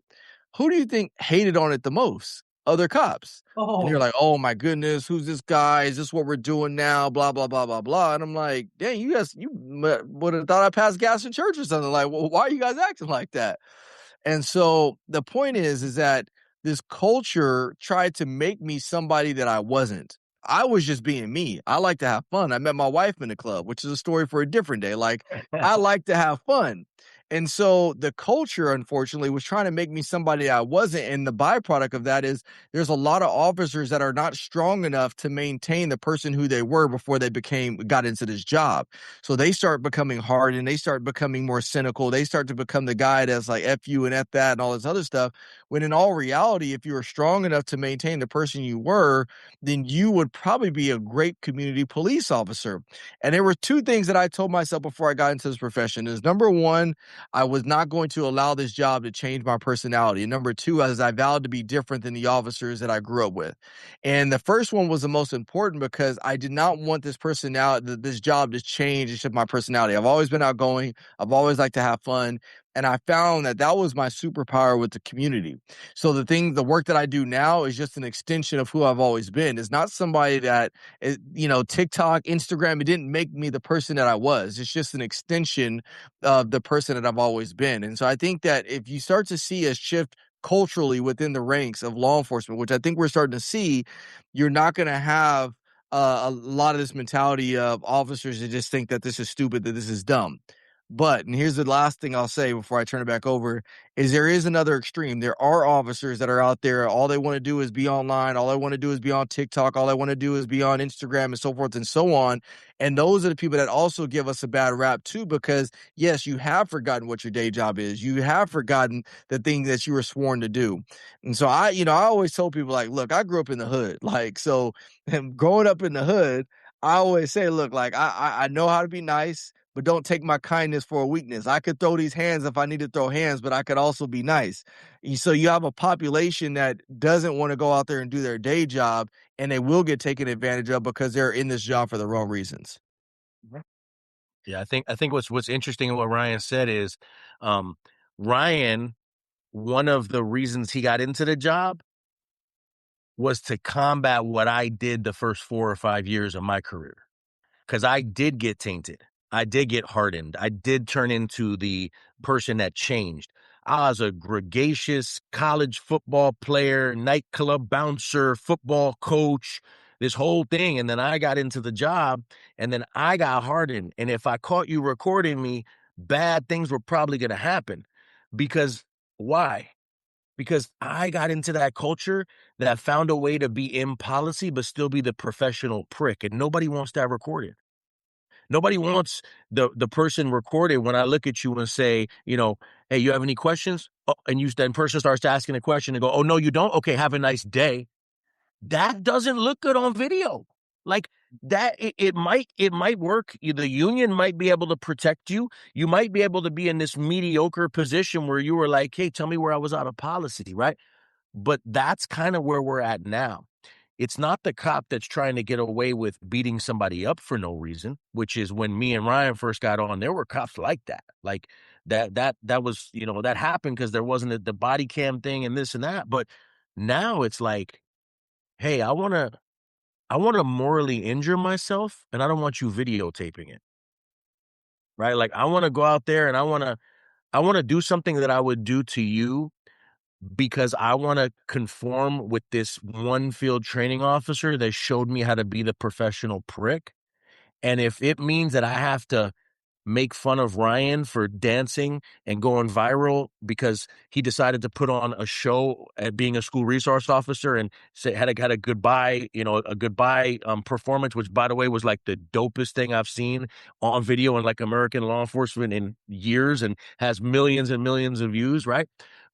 Who do you think hated on it the most? Other cops. And you're Oh. like, oh my goodness, who's this guy? Is this what we're doing now? Blah, blah, blah, blah, blah. And I'm like, dang, you guys, you would have thought I passed gas in church or something. Like, well, why are you guys acting like that? And so the point is that this culture tried to make me somebody that I wasn't. I was just being me. I like to have fun. I met my wife in the club, which is a story for a different day. Like, I like to have fun. And so the culture, unfortunately, was trying to make me somebody I wasn't. And the byproduct of that is there's a lot of officers that are not strong enough to maintain the person who they were before they got into this job. So they start becoming hard and they start becoming more cynical. They start to become the guy that's like F you and F that and all this other stuff. When in all reality, if you were strong enough to maintain the person you were, then you would probably be a great community police officer. And there were two things that I told myself before I got into this profession is number one, I was not going to allow this job to change my personality. And number two, as I vowed to be different than the officers that I grew up with. And the first one was the most important because I did not want this personality, this job to change. It's just my personality. I've always been outgoing. I've always liked to have fun. And I found that that was my superpower with the community. So the work that I do now is just an extension of who I've always been. It's not somebody that, TikTok, Instagram, it didn't make me the person that I was. It's just an extension of the person that I've always been. And so I think that if you start to see a shift culturally within the ranks of law enforcement, which I think we're starting to see, you're not going to have a lot of this mentality of officers that just think that this is stupid, that this is dumb. But, and here's the last thing I'll say before I turn it back over, is there is another extreme. There are officers that are out there. All they want to do is be online. All they want to do is be on TikTok. All they want to do is be on Instagram and so forth and so on. And those are the people that also give us a bad rap too, because yes, you have forgotten what your day job is. You have forgotten the thing that you were sworn to do. And so I always told people like, look, I grew up in the hood. Like, so growing up in the hood, I always say, look, like I know how to be nice, but don't take my kindness for a weakness. I could throw these hands if I need to throw hands, but I could also be nice. So you have a population that doesn't want to go out there and do their day job, and they will get taken advantage of because they're in this job for the wrong reasons. Yeah, I think what's interesting in what Ryan said is, Ryan, one of the reasons he got into the job was to combat what I did the first 4 or 5 years of my career. Because I did get tainted. I did get hardened. I did turn into the person that changed. I was a gregarious college football player, nightclub bouncer, football coach, this whole thing. And then I got into the job and then I got hardened. And if I caught you recording me, bad things were probably going to happen. Because why? Because I got into that culture that found a way to be in policy, but still be the professional prick. And nobody wants that recorded. Nobody wants the person recorded when I look at you and say, hey, you have any questions? Oh, and then person starts asking a question and go, oh, no, you don't? Okay, have a nice day. That doesn't look good on video. Like that, it might work. The union might be able to protect you. You might be able to be in this mediocre position where you were like, hey, tell me where I was out of policy, right? But that's kind of where we're at now. It's not the cop that's trying to get away with beating somebody up for no reason, which is when me and Ryan first got on, there were cops like that. Like that was, that happened because there wasn't the body cam thing and this and that. But now it's like, hey, I want to morally injure myself and I don't want you videotaping it. Right? Like I want to go out there and I want to do something that I would do to you because I want to conform with this one field training officer that showed me how to be the professional prick. And if it means that I have to make fun of Ryan for dancing and going viral because he decided to put on a show at being a school resource officer and had a goodbye, a goodbye performance, which by the way was like the dopest thing I've seen on video in like American law enforcement in years and has millions and millions of views, right?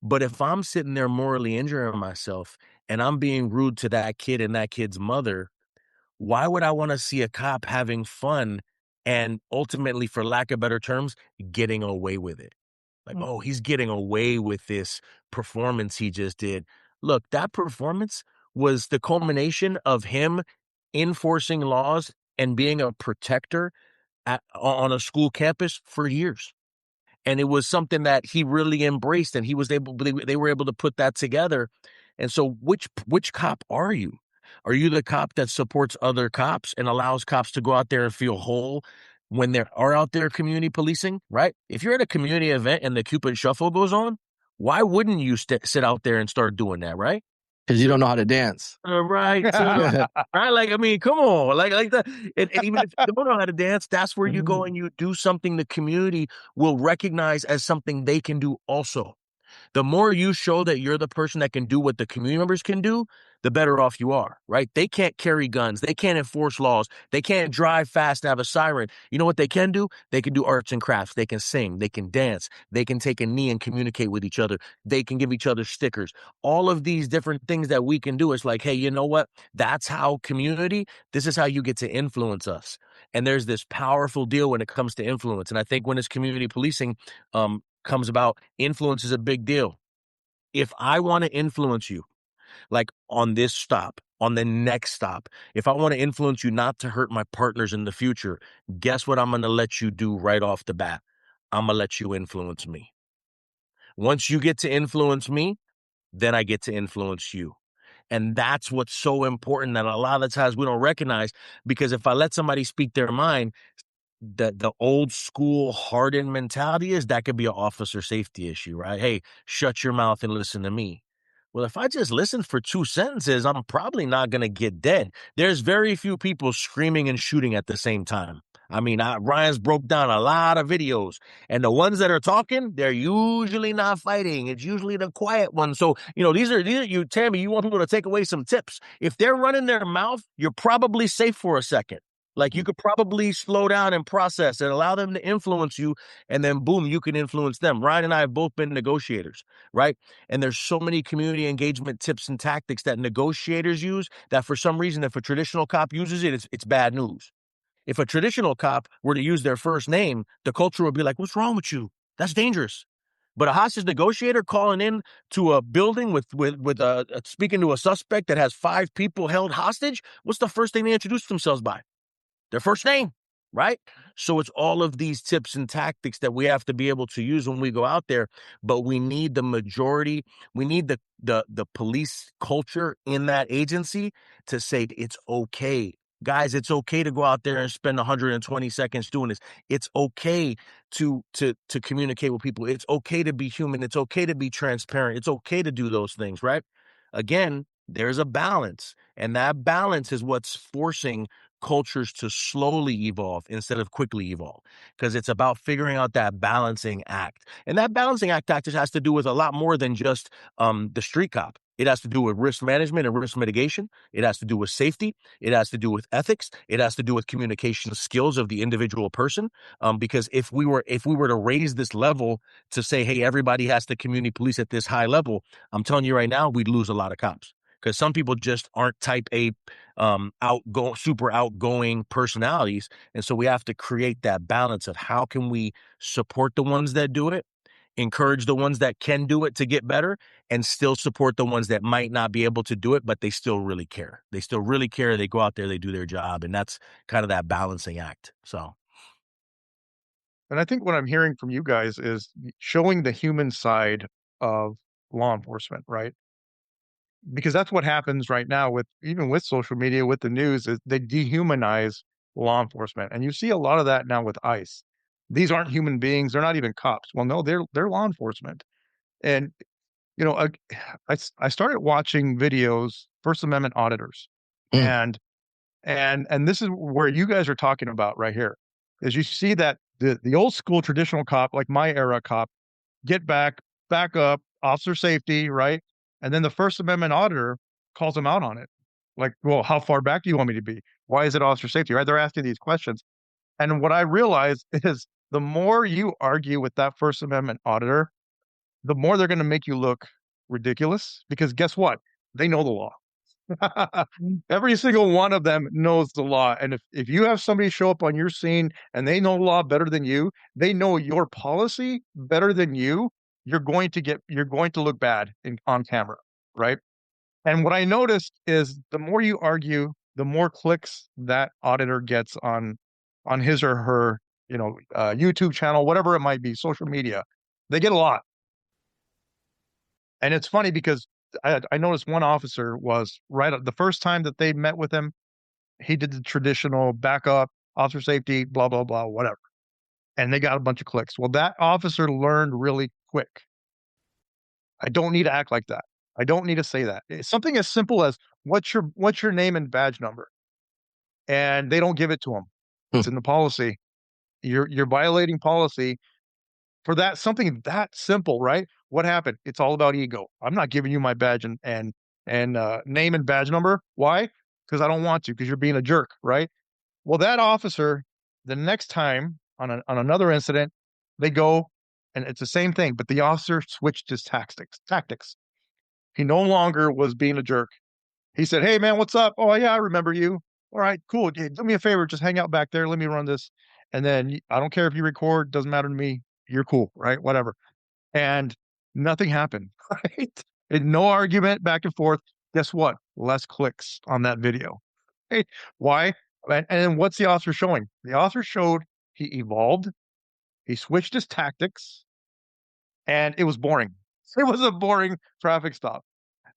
But if I'm sitting there morally injuring myself and I'm being rude to that kid and that kid's mother, why would I want to see a cop having fun and ultimately, for lack of better terms, getting away with it? Like, oh, he's getting away with this performance he just did. Look, that performance was the culmination of him enforcing laws and being a protector on a school campus for years. And it was something that he really embraced, and they were able to put that together. And so which cop are you? Are you the cop that supports other cops and allows cops to go out there and feel whole when they are out there community policing, right? If you're at a community event and the Cupid Shuffle goes on, why wouldn't you sit out there and start doing that, right? because you don't know how to dance. Right. Right. Like, I mean, come on. Like that. And even if you don't know how to dance, that's where you go and you do something the community will recognize as something they can do also. The more you show that you're the person that can do what the community members can do, the better off you are, right? They can't carry guns. They can't enforce laws. They can't drive fast and have a siren. You know what they can do? They can do arts and crafts. They can sing. They can dance. They can take a knee and communicate with each other. They can give each other stickers. All of these different things that we can do is like, hey, you know what? That's how community, this is how you get to influence us. And there's this powerful deal when it comes to influence. And I think when it's community policing, comes about, influence is a big deal. If I want to influence you, like on this stop, on the next stop, if I want to influence you not to hurt my partners in the future, guess what I'm going to let you do right off the bat? I'm going to let you influence me. Once you get to influence me, then I get to influence you. And that's what's so important that a lot of times we don't recognize, because if I let somebody speak their mind, the old school hardened mentality is that could be an officer safety issue, right? Hey, shut your mouth and listen to me. Well, if I just listen for 2 sentences, I'm probably not going to get dead. There's very few people screaming and shooting at the same time. I mean, Ryan's broke down a lot of videos, and the ones that are talking, they're usually not fighting. It's usually the quiet ones. So, these are you, Tammy, you want people to take away some tips. If they're running their mouth, you're probably safe for a second. Like, you could probably slow down and process and allow them to influence you, and then boom, you can influence them. Ryan and I have both been negotiators, right? And there's so many community engagement tips and tactics that negotiators use that for some reason, if a traditional cop uses it, it's bad news. If a traditional cop were to use their first name, the culture would be like, what's wrong with you? That's dangerous. But a hostage negotiator calling in to a building with speaking to a suspect that has 5 people held hostage, what's the first thing they introduce themselves by? Their first name, right? So it's all of these tips and tactics that we have to be able to use when we go out there, but we need the majority, we need the police culture in that agency to say it's okay. Guys, it's okay to go out there and spend 120 seconds doing this. It's okay to communicate with people. It's okay to be human. It's okay to be transparent. It's okay to do those things, right? Again, there's a balance, and that balance is what's forcing cultures to slowly evolve instead of quickly evolve, because it's about figuring out that balancing act. And that balancing act just has to do with a lot more than just the street cop. It has to do with risk management and risk mitigation. It has to do with safety. It has to do with ethics. It has to do with communication skills of the individual person. Because if we were to raise this level to say, hey, everybody has to community police at this high level, I'm telling you right now, we'd lose a lot of cops, because some people just aren't type A, super outgoing personalities. And so we have to create that balance of how can we support the ones that do it, encourage the ones that can do it to get better, and still support the ones that might not be able to do it, but they still really care. They still really care. They go out there, they do their job. And that's kind of that balancing act. So. And I think what I'm hearing from you guys is showing the human side of law enforcement, right? Because that's what happens right now with even with social media, with the news, is they dehumanize law enforcement. And you see a lot of that now with ICE. These aren't human beings, they're not even cops. Well, no, they're law enforcement. And you know, I started watching videos, First Amendment auditors. Mm. And this is where you guys are talking about right here. Is you see that the old school traditional cop, like my era cop, get back up, officer safety, right? And then the First Amendment auditor calls him out on it. Like, well, how far back do you want me to be? Why is it officer safety, right? They're asking these questions. And what I realize is the more you argue with that First Amendment auditor, the more they're going to make you look ridiculous, because guess what? They know the law. Every single one of them knows the law. And if you have somebody show up on your scene and they know the law better than you, they know your policy better than you're going to look bad on camera, right? And what I noticed is the more you argue, the more clicks that auditor gets on his or her, YouTube channel, whatever it might be, social media. They get a lot. And it's funny because I noticed one officer was the first time that they met with him, he did the traditional backup, officer safety, blah, blah, blah, whatever. And they got a bunch of clicks. Well, that officer learned really quick. I don't need to act like that. I don't need to say that. It's something as simple as what's your name and badge number, and they don't give it to them. Hmm. It's in the policy. You're violating policy for that, something that simple, right? What happened? It's all about ego. I'm not giving you my badge and name and badge number. Why? Because I don't want to. Because you're being a jerk, right? Well, that officer, the next time on another incident, they go and it's the same thing, but the officer switched his tactics. He no longer was being a jerk. He said, "Hey, man, what's up? Oh, yeah, I remember you. All right, cool. Hey, do me a favor. Just hang out back there. Let me run this. And then I don't care if you record. Doesn't matter to me. You're cool, right? Whatever." And nothing happened, right? And no argument back and forth. Guess what? Less clicks on that video. Hey, why? And then what's the author showing? The author showed he evolved. He switched his tactics, and it was boring. It was a boring traffic stop.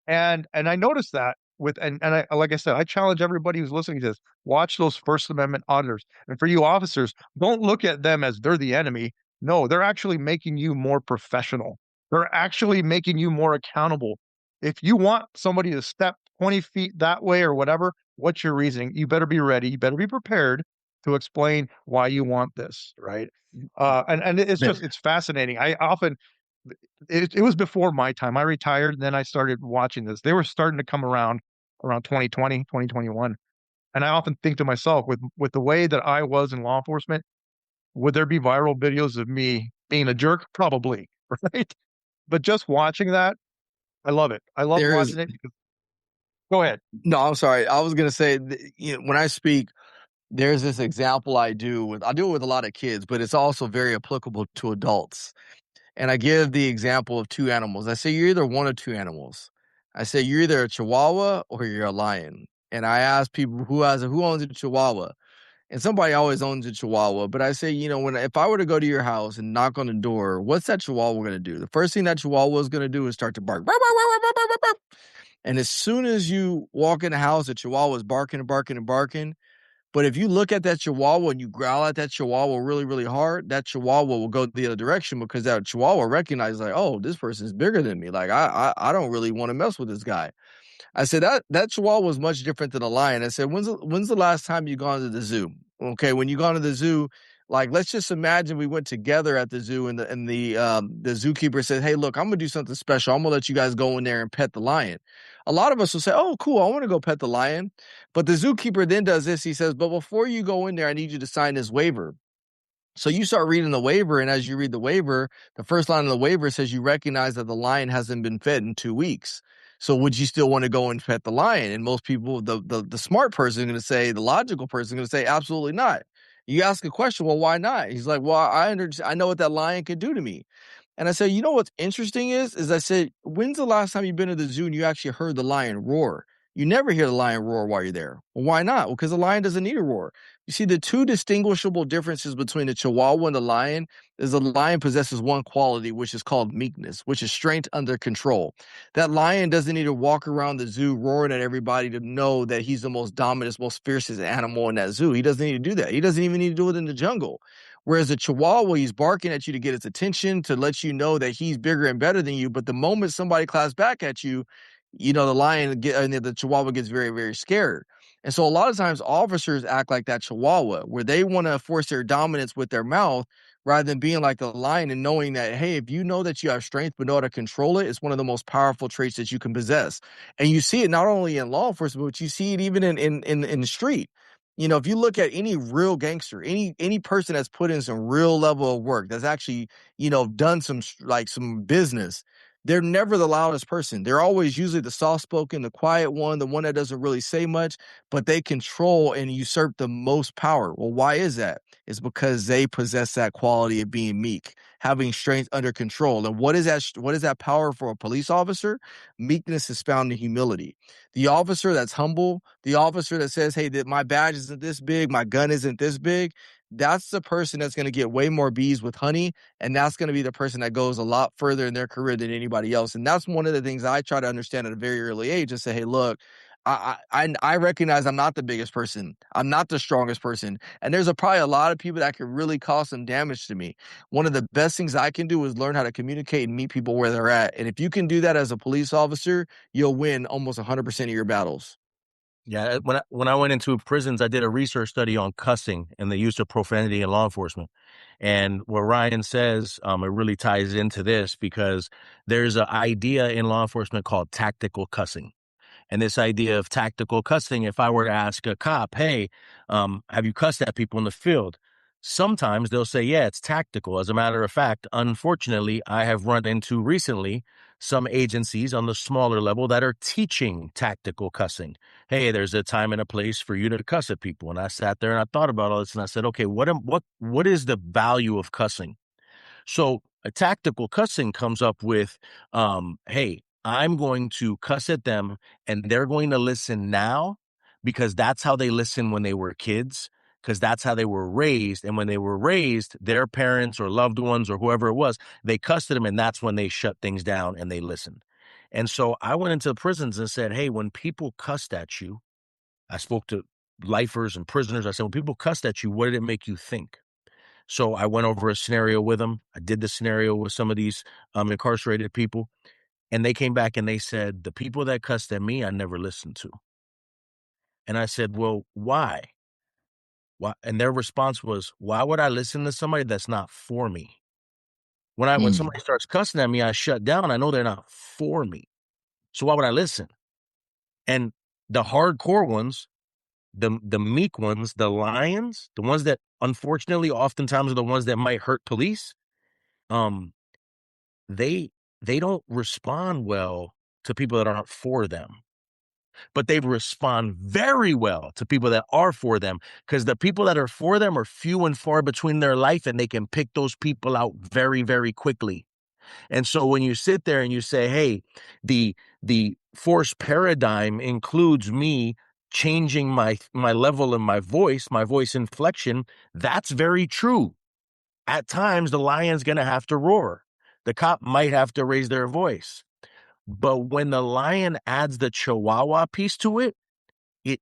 And I noticed that with and I like I said, I challenge everybody who's listening to this, watch those First Amendment auditors. And for you officers, don't look at them as they're the enemy. No, they're actually making you more professional. They're actually making you more accountable. If you want somebody to step 20 feet that way or whatever, what's your reasoning? You better be ready. You better be prepared to explain why you want this, right? And it's Man, just it's fascinating. I often it was before my time. I retired, and then I started watching this. They were starting to come around 2020, 2021. And I often think to myself, with the way that I was in law enforcement, would there be viral videos of me being a jerk? Probably, right? But just watching that, I love it. I love There is watching it because go ahead. no, I'm sorry. I was gonna say, when I speak, there's this example I do it with a lot of kids, but it's also very applicable to adults. And I give the example of two animals. I say you're either one of two animals. I say you're either a Chihuahua or you're a lion. And I ask people who owns a Chihuahua, and somebody always owns a Chihuahua. But I say, if I were to go to your house and knock on the door, what's that Chihuahua going to do? The first thing that Chihuahua is going to do is start to bark. Bark, bark, bark, bark, bark, bark, bark. And as soon as you walk in the house, the Chihuahua is barking and barking and barking. But if you look at that Chihuahua and you growl at that Chihuahua really, really hard, that Chihuahua will go the other direction because that Chihuahua recognizes, like, oh, this person's bigger than me. Like, I don't really want to mess with this guy. I said that Chihuahua was much different than a lion. I said, when's the last time you gone to the zoo? Okay, when you gone to the zoo, like, let's just imagine we went together at the zoo, and the zookeeper said, "Hey, look, I'm gonna do something special. I'm gonna let you guys go in there and pet the lion." A lot of us will say, "Oh, cool, I want to go pet the lion," but the zookeeper then does this. He says, "But before you go in there, I need you to sign this waiver." So you start reading the waiver, and as you read the waiver, the first line of the waiver says you recognize that the lion hasn't been fed in 2 weeks. So would you still want to go and pet the lion? And most people, the smart person is going to say, the logical person is going to say, absolutely not. You ask a question, well, why not? He's like, well, I know what that lion could do to me. And I said, you know what's interesting is I said, when's the last time you've been to the zoo and you actually heard the lion roar? You never hear the lion roar while you're there. Well, why not? Well, because the lion doesn't need a roar. You see, the two distinguishable differences between the Chihuahua and the lion is the lion possesses one quality, which is called meekness, which is strength under control. That lion doesn't need to walk around the zoo roaring at everybody to know that he's the most dominant, most fiercest animal in that zoo. He doesn't need to do that. He doesn't even need to do it in the jungle. Whereas the Chihuahua, he's barking at you to get its attention, to let you know that he's bigger and better than you. But the moment somebody claps back at you, the Chihuahua gets very, very scared. And so a lot of times officers act like that Chihuahua, where they want to force their dominance with their mouth rather than being like the lion and knowing that, hey, if you know that you have strength but know how to control it, it's one of the most powerful traits that you can possess. And you see it not only in law enforcement, but you see it even in the street. If you look at any real gangster, any person that's put in some real level of work, that's actually, done some business, they're never the loudest person. They're always usually the soft-spoken, the quiet one, the one that doesn't really say much, but they control and usurp the most power. Well, why is that? It's because they possess that quality of being meek, having strength under control. And what is that power for a police officer? Meekness is found in humility. The officer that's humble, the officer that says, hey, that my badge isn't this big, my gun isn't this big, that's the person that's going to get way more bees with honey. And that's going to be the person that goes a lot further in their career than anybody else. And that's one of the things I try to understand at a very early age and say, hey, look, I recognize I'm not the biggest person. I'm not the strongest person. And there's probably a lot of people that could really cause some damage to me. One of the best things I can do is learn how to communicate and meet people where they're at. And if you can do that as a police officer, you'll win almost 100% of your battles. Yeah, when I went into prisons, I did a research study on cussing and the use of profanity in law enforcement. And what Ryan says, it really ties into this because there's an idea in law enforcement called tactical cussing. And this idea of tactical cussing, if I were to ask a cop, hey, have you cussed at people in the field? Sometimes they'll say, yeah, it's tactical. As a matter of fact, unfortunately, I have run into recently some agencies on the smaller level that are teaching tactical cussing. Hey, there's a time and a place for you to cuss at people. And I sat there and I thought about all this and I said, okay, what is the value of cussing? So a tactical cussing comes up with, hey, I'm going to cuss at them and they're going to listen now because that's how they listen when they were kids, because that's how they were raised. And when they were raised, their parents or loved ones or whoever it was, they cussed at them and that's when they shut things down and they listened. And so I went into prisons and said, hey, when people cussed at you, I spoke to lifers and prisoners. I said, when people cussed at you, what did it make you think? So I went over a scenario with them. I did the scenario with some of these incarcerated people, and they came back and they said, the people that cussed at me, I never listened to. And I said, well, why? Why? And their response was, why would I listen to somebody that's not for me? When Mm. somebody starts cussing at me, I shut down. I know they're not for me. So why would I listen? And the hardcore ones, the meek ones, the lions, the ones that unfortunately oftentimes are the ones that might hurt police, um, they they don't respond well to people that aren't for them, but they respond very well to people that are for them because the people that are for them are few and far between their life and they can pick those people out very, very quickly. And so when you sit there and you say, hey, the force paradigm includes me changing my level and my voice inflection, that's very true. At times, the lion's going to have to roar. The cop might have to raise their voice. But when the lion adds the Chihuahua piece to it, it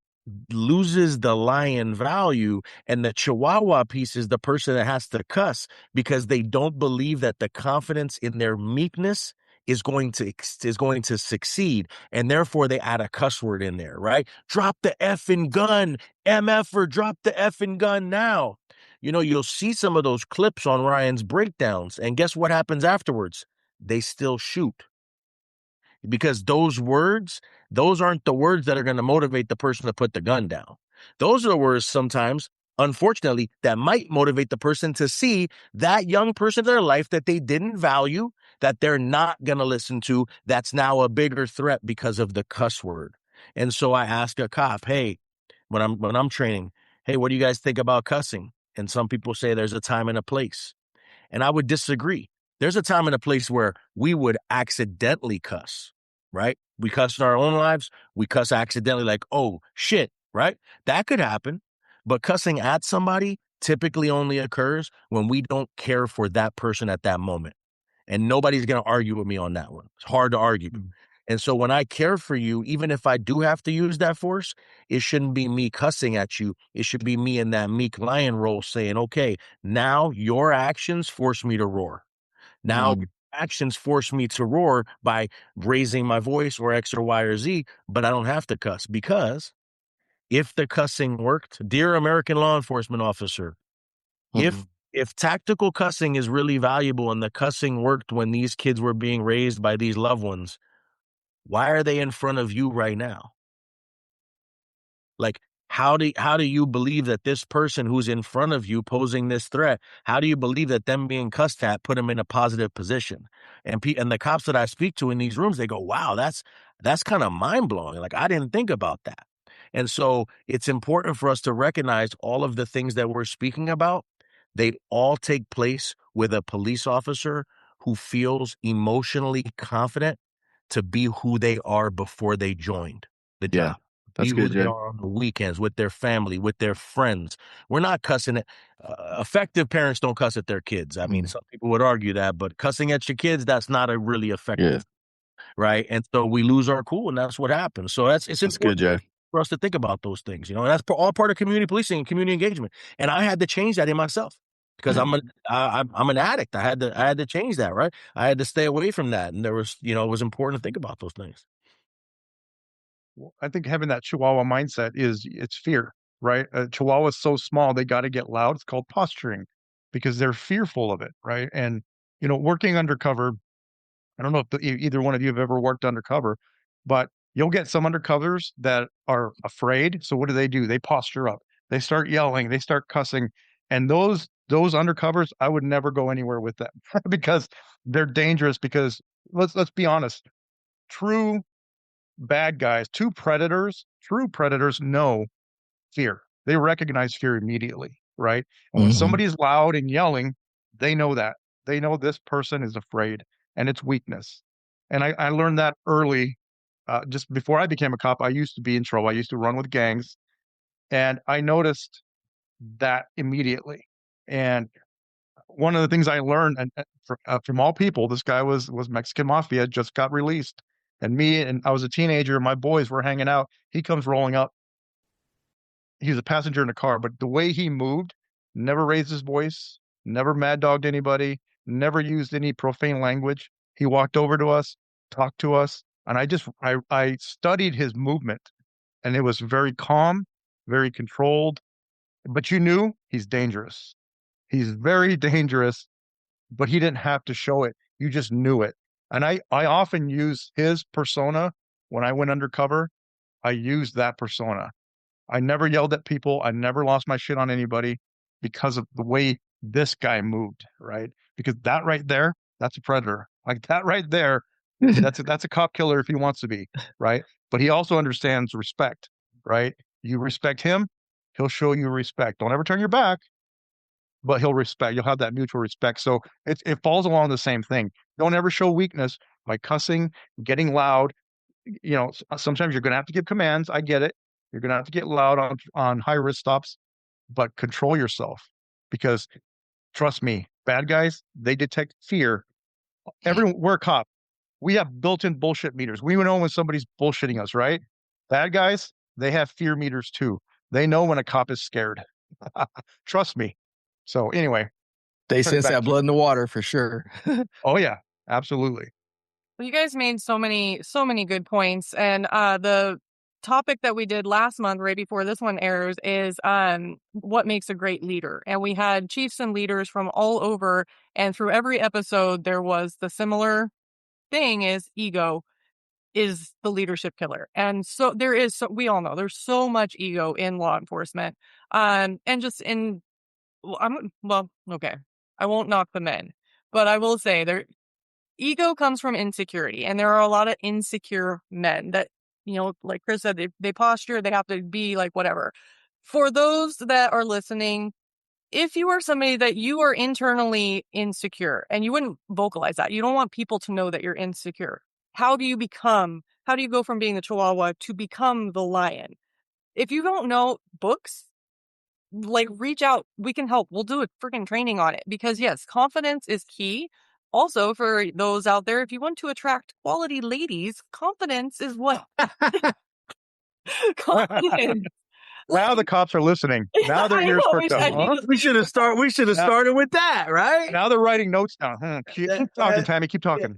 loses the lion value. And the Chihuahua piece is the person that has to cuss because they don't believe that the confidence in their meekness is going to succeed. And therefore they add a cuss word in there, right? Drop the effing gun, MF, or drop the effing gun now. You know, you'll see some of those clips on Ryan's breakdowns. And guess what happens afterwards? They still shoot because those aren't the words that are going to motivate the person to put the gun down. Those are the words sometimes, unfortunately, that might motivate the person to see that young person in their life that they didn't value, that they're not going to listen to, that's now a bigger threat because of the cuss word. And so I ask a cop, hey, when I'm training, hey, what do you guys think about cussing? And some people say there's a time and a place. And I would disagree. There's a time and a place where we would accidentally cuss, right? We cuss in our own lives. We cuss accidentally like, oh, shit, right? That could happen. But cussing at somebody typically only occurs when we don't care for that person at that moment. And nobody's going to argue with me on that one. It's hard to argue. And so when I care for you, even if I do have to use that force, it shouldn't be me cussing at you. It should be me in that meek lion role saying, okay, now your actions force me to roar. Now your actions force me to roar by raising my voice or X or Y or Z, but I don't have to cuss because if the cussing worked, dear American law enforcement officer, if if tactical cussing is really valuable and the cussing worked when these kids were being raised by these loved ones, why are they in front of you right now? Like, how do you believe that this person who's in front of you posing this threat, how do you believe that them being cussed at put them in a positive position? And the cops that I speak to in these rooms, they go, wow, that's kind of mind blowing. Like, I didn't think about that. And so it's important for us to recognize all of the things that we're speaking about. They all take place with a police officer who feels emotionally confident to be who they are before they joined the Yeah, job. Be that's who good, they Jay. are on the weekends with their family, with their friends. We're not cussing it. Effective parents don't cuss at their kids. I mean, some people would argue that, but cussing at your kids, that's not a really Yeah. effective. right? And so we lose our cool, and that's what happens. So it's That's good, important Jay. for us to think about those things, and that's all part of community policing and community engagement. And I had to change that in myself because I'm an addict. I had to change that, right? I had to stay away from that, and there was, it was important to think about those things. Well, I think having that Chihuahua mindset it's fear, right? Chihuahua's so small, they got to get loud. It's called posturing because they're fearful of it, right? And, working undercover, I don't know if either one of you have ever worked undercover, but you'll get some undercovers that are afraid. So what do? They posture up. They start yelling. They start cussing. And those undercovers, I would never go anywhere with them because they're dangerous. Because let's be honest, true bad guys, true predators know fear. They recognize fear immediately, right? And when Mhm. somebody's loud and yelling, they know that. They know this person is afraid and it's weakness. And I learned that early. Just before I became a cop, I used to be in trouble. I used to run with gangs, and I noticed that immediately. And one of the things I learned from all people, this guy was Mexican mafia, just got released, and I was a teenager. My boys were hanging out. He comes rolling up. He was a passenger in a car, but the way he moved, never raised his voice, never mad dogged anybody, never used any profane language. He walked over to us, talked to us, and I studied his movement, and it was very calm, very controlled, but you knew he's dangerous. He's very dangerous, but he didn't have to show it. You just knew it. And I often use his persona when I went undercover. I used that persona. I never yelled at people. I never lost my shit on anybody because of the way this guy moved, right? Because that right there, that's a predator. Like that right there, that's a cop killer if he wants to be, right? But he also understands respect, right? You respect him, he'll show you respect. Don't ever turn your back, but he'll respect. You'll have that mutual respect. So it falls along the same thing. Don't ever show weakness by cussing, getting loud. Sometimes you're going to have to give commands. I get it. You're going to have to get loud on high risk stops, but control yourself because trust me, bad guys, they detect fear. We're a cop. We have built-in bullshit meters. We know when somebody's bullshitting us, right? Bad guys, they have fear meters too. They know when a cop is scared. Trust me. So anyway, They turn it sense back that to blood in the water for sure. Oh yeah, absolutely. Well, you guys made so many good points. And the topic that we did last month, right before this one airs, is what makes a great leader. And we had chiefs and leaders from all over. And through every episode, there was the similar thing is ego is the leadership killer. And so we all know there's so much ego in law enforcement. And just in, okay, I won't knock the men, but I will say ego comes from insecurity, and there are a lot of insecure men that, like Chris said, they posture, they have to be like whatever. For those that are listening, if you are somebody that you are internally insecure and you wouldn't vocalize that, you don't want people to know that you're insecure. How do you go from being the Chihuahua to become the lion? If you don't know books, like reach out. We can help. We'll do a freaking training on it because yes, confidence is key. Also, for those out there, if you want to attract quality ladies, confidence is what confidence. Now the cops are listening. Now their I ears know. perked up. Huh? We should have Now, started with that, right? now they're writing notes down. Keep talking, Tammy. Keep talking.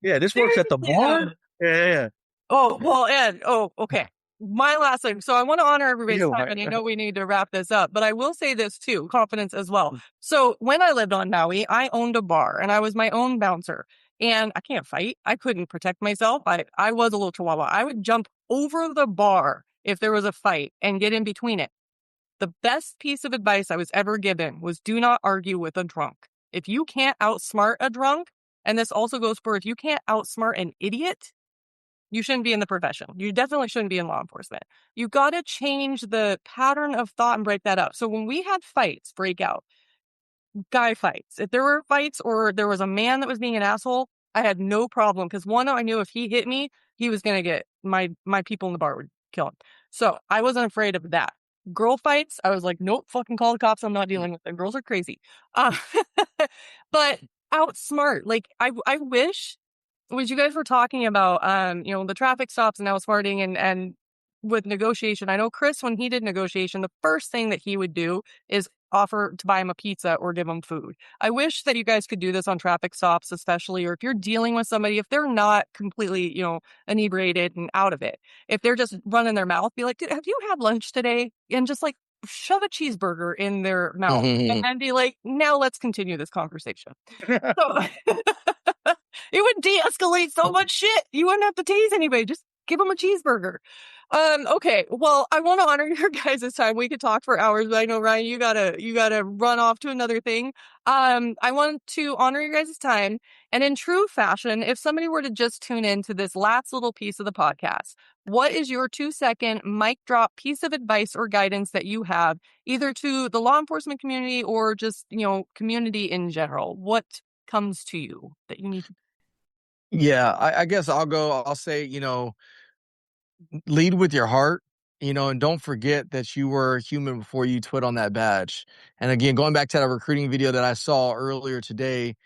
Yeah, this works at the bar. Yeah. Oh, well, and okay. My last thing. So I want to honor everybody's time, and I know we need to wrap this up, but I will say this too, confidence as well. So when I lived on Maui, I owned a bar and I was my own bouncer. And I can't fight. I couldn't protect myself. I was a little chihuahua. I would jump over the bar if there was a fight and get in between it. The best piece of advice I was ever given was do not argue with a drunk. If you can't outsmart a drunk, and this also goes for if you can't outsmart an idiot, you shouldn't be in the profession. You definitely shouldn't be in law enforcement. You got to change the pattern of thought and break that up. So when we had fights break out, guy fights, if there were fights or there was a man that was being an asshole, I had no problem because one, I knew if he hit me, he was going to get my people in the bar would kill him. So I wasn't afraid of that. Girl fights, I was like, nope, fucking call the cops. I'm not dealing with them. Girls are crazy. But outsmart, like I wish What you guys were talking about, the traffic stops and now smarting and with negotiation. I know Chris, when he did negotiation, the first thing that he would do is offer to buy him a pizza or give him food. I wish that you guys could do this on traffic stops, especially, or if you're dealing with somebody, if they're not completely, inebriated and out of it, if they're just running their mouth, be like, "Dude, have you had lunch today?" And just like shove a cheeseburger in their mouth and then be like, "Now let's continue this conversation." So it would de-escalate so much shit. You wouldn't have to tase anybody. Just give them a cheeseburger. Okay. Well, I want to honor your guys' time. We could talk for hours, but I know, Ryan, you gotta run off to another thing. I want to honor your guys' time. And in true fashion, if somebody were to just tune in to this last little piece of the podcast, what is your 2-second mic drop piece of advice or guidance that you have, either to the law enforcement community or just, community in general? What comes to you that you need to? Yeah, I guess I'll go. I'll say, lead with your heart, and don't forget that you were human before you put on that badge. And again, going back to that recruiting video that I saw earlier today,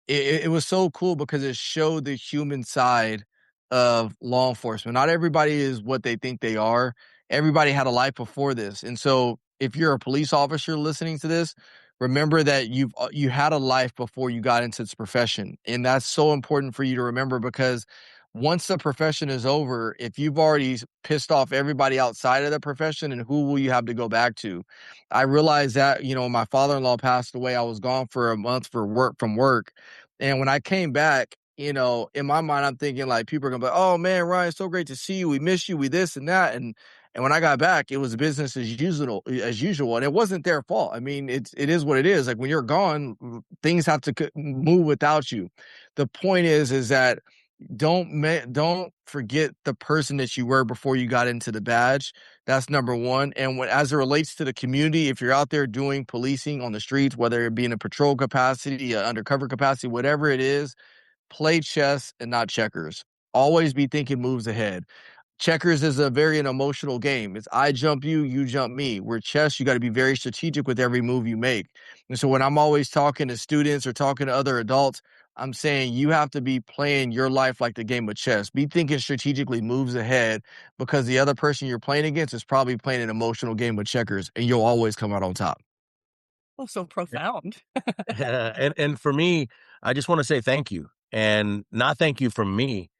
it was so cool because it showed the human side of law enforcement. Not everybody is what they think they are. Everybody had a life before this. And so if you're a police officer listening to this, remember that you had a life before you got into this profession. And that's so important for you to remember, because once the profession is over, if you've already pissed off everybody outside of the profession, and who will you have to go back to? I realized that, when my father-in-law passed away, I was gone for a month from work. And when I came back, in my mind, I'm thinking like people are gonna be like, "Oh man, Ryan, so great to see you. We miss you. We this and that." And when I got back, it was business as usual, and it wasn't their fault. I mean, it is what it is. Like when you're gone, things have to move without you. The point is that don't forget the person that you were before you got into the badge. That's number one. And as it relates to the community, if you're out there doing policing on the streets, whether it be in a patrol capacity, undercover capacity, whatever it is, play chess and not checkers. Always be thinking moves ahead. Checkers is a very an emotional game. It's I jump you, you jump me. Where chess, you got to be very strategic with every move you make. And so when I'm always talking to students or talking to other adults, I'm saying you have to be playing your life like the game of chess. Be thinking strategically moves ahead, because the other person you're playing against is probably playing an emotional game of checkers, and you'll always come out on top. Oh, so profound. And for me, I just want to say thank you, and not thank you from me,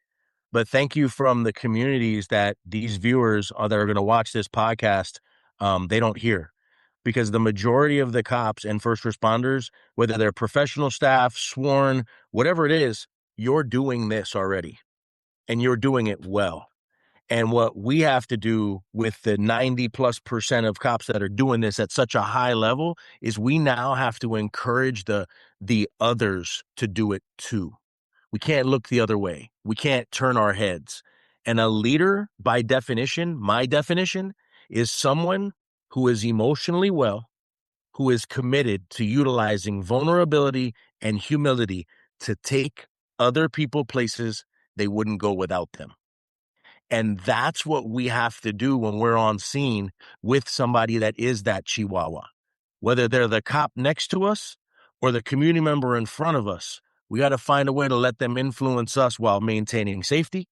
but thank you from the communities that these viewers are that are going to watch this podcast. They don't hear, because the majority of the cops and first responders, whether they're professional staff, sworn, whatever it is, you're doing this already, and you're doing it well. And what we have to do with the 90+% of cops that are doing this at such a high level is we now have to encourage the others to do it too. We can't look the other way. We can't turn our heads. And a leader, by definition, my definition, is someone who is emotionally well, who is committed to utilizing vulnerability and humility to take other people places they wouldn't go without them. And that's what we have to do when we're on scene with somebody that is that Chihuahua. Whether they're the cop next to us or the community member in front of us, we got to find a way to let them influence us while maintaining safety.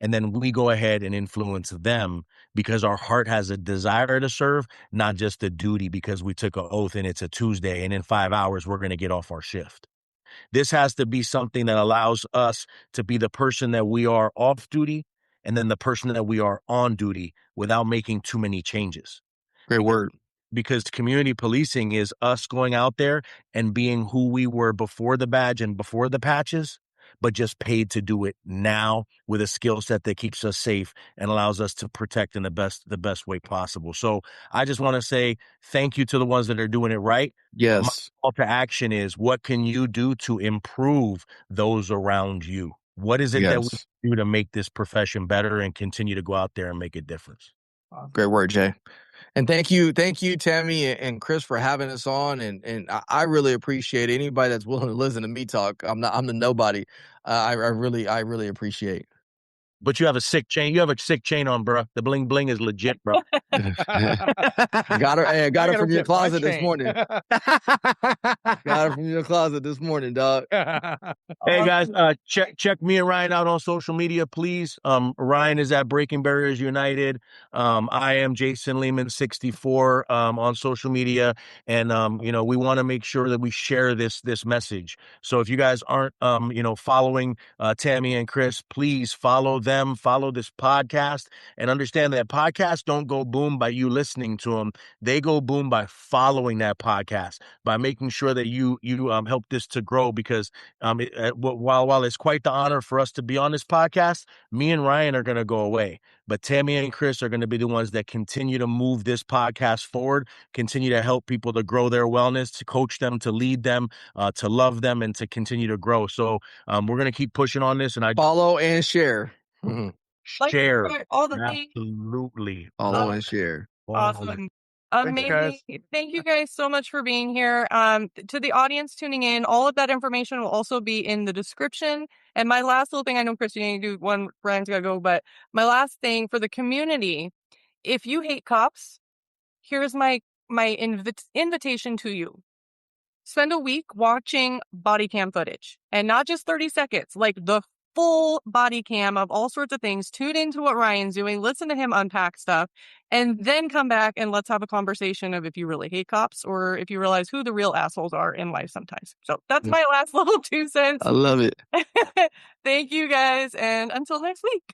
And then we go ahead and influence them because our heart has a desire to serve, not just a duty because we took an oath and it's a Tuesday and in 5 hours we're going to get off our shift. This has to be something that allows us to be the person that we are off duty and then the person that we are on duty without making too many changes. Great word. Because community policing is us going out there and being who we were before the badge and before the patches, but just paid to do it now with a skill set that keeps us safe and allows us to protect in the best way possible. So I just want to say thank you to the ones that are doing it right. My Yes. call to action is, what can you do to improve those around you? What is it that we Yes. do to make this profession better and continue to go out there and make a difference? Great word, Jay. And thank you, Tammy and Chris, for having us on. And I really appreciate anybody that's willing to listen to me talk. I'm the nobody. I really appreciate. But you have a sick chain. You have a sick chain on, bro. The bling bling is legit, bro. Got her. Hey, I got her from your closet this morning. Got her from your closet this morning, dog. Hey guys, check me and Ryan out on social media, please. Ryan is at Breaking Barriers United. I am Jason Lehman 64 on social media, and we want to make sure that we share this message. So if you guys aren't following Tammy and Chris, please follow them, follow this podcast, and understand that podcasts don't go boom by you listening to them. They go boom by following that podcast, by making sure that you help this to grow, because while it's quite the honor for us to be on this podcast, me and Ryan are going to go away, but Tammy and Chris are going to be the ones that continue to move this podcast forward, continue to help people to grow their wellness, to coach them, to lead them, to love them, and to continue to grow. So we're going to keep pushing on this, and I follow and share. share all the things. Absolutely. Follow and share. Awesome. Thanks, guys. Amazing. Thank you guys so much for being here. To the audience tuning in, all of that information will also be in the description. And my last little thing, I know Chris, you need to do one, Brian's got to go, but my last thing for the community, if you hate cops, here's my invitation to you. Spend a week watching body cam footage, and not just 30 seconds, like the full body cam of all sorts of things. Tune into what Ryan's doing, listen to him unpack stuff, and then come back and let's have a conversation of if you really hate cops or if you realize who the real assholes are in life sometimes. So that's my last little 2 cents. I love it. Thank you guys, and until next week.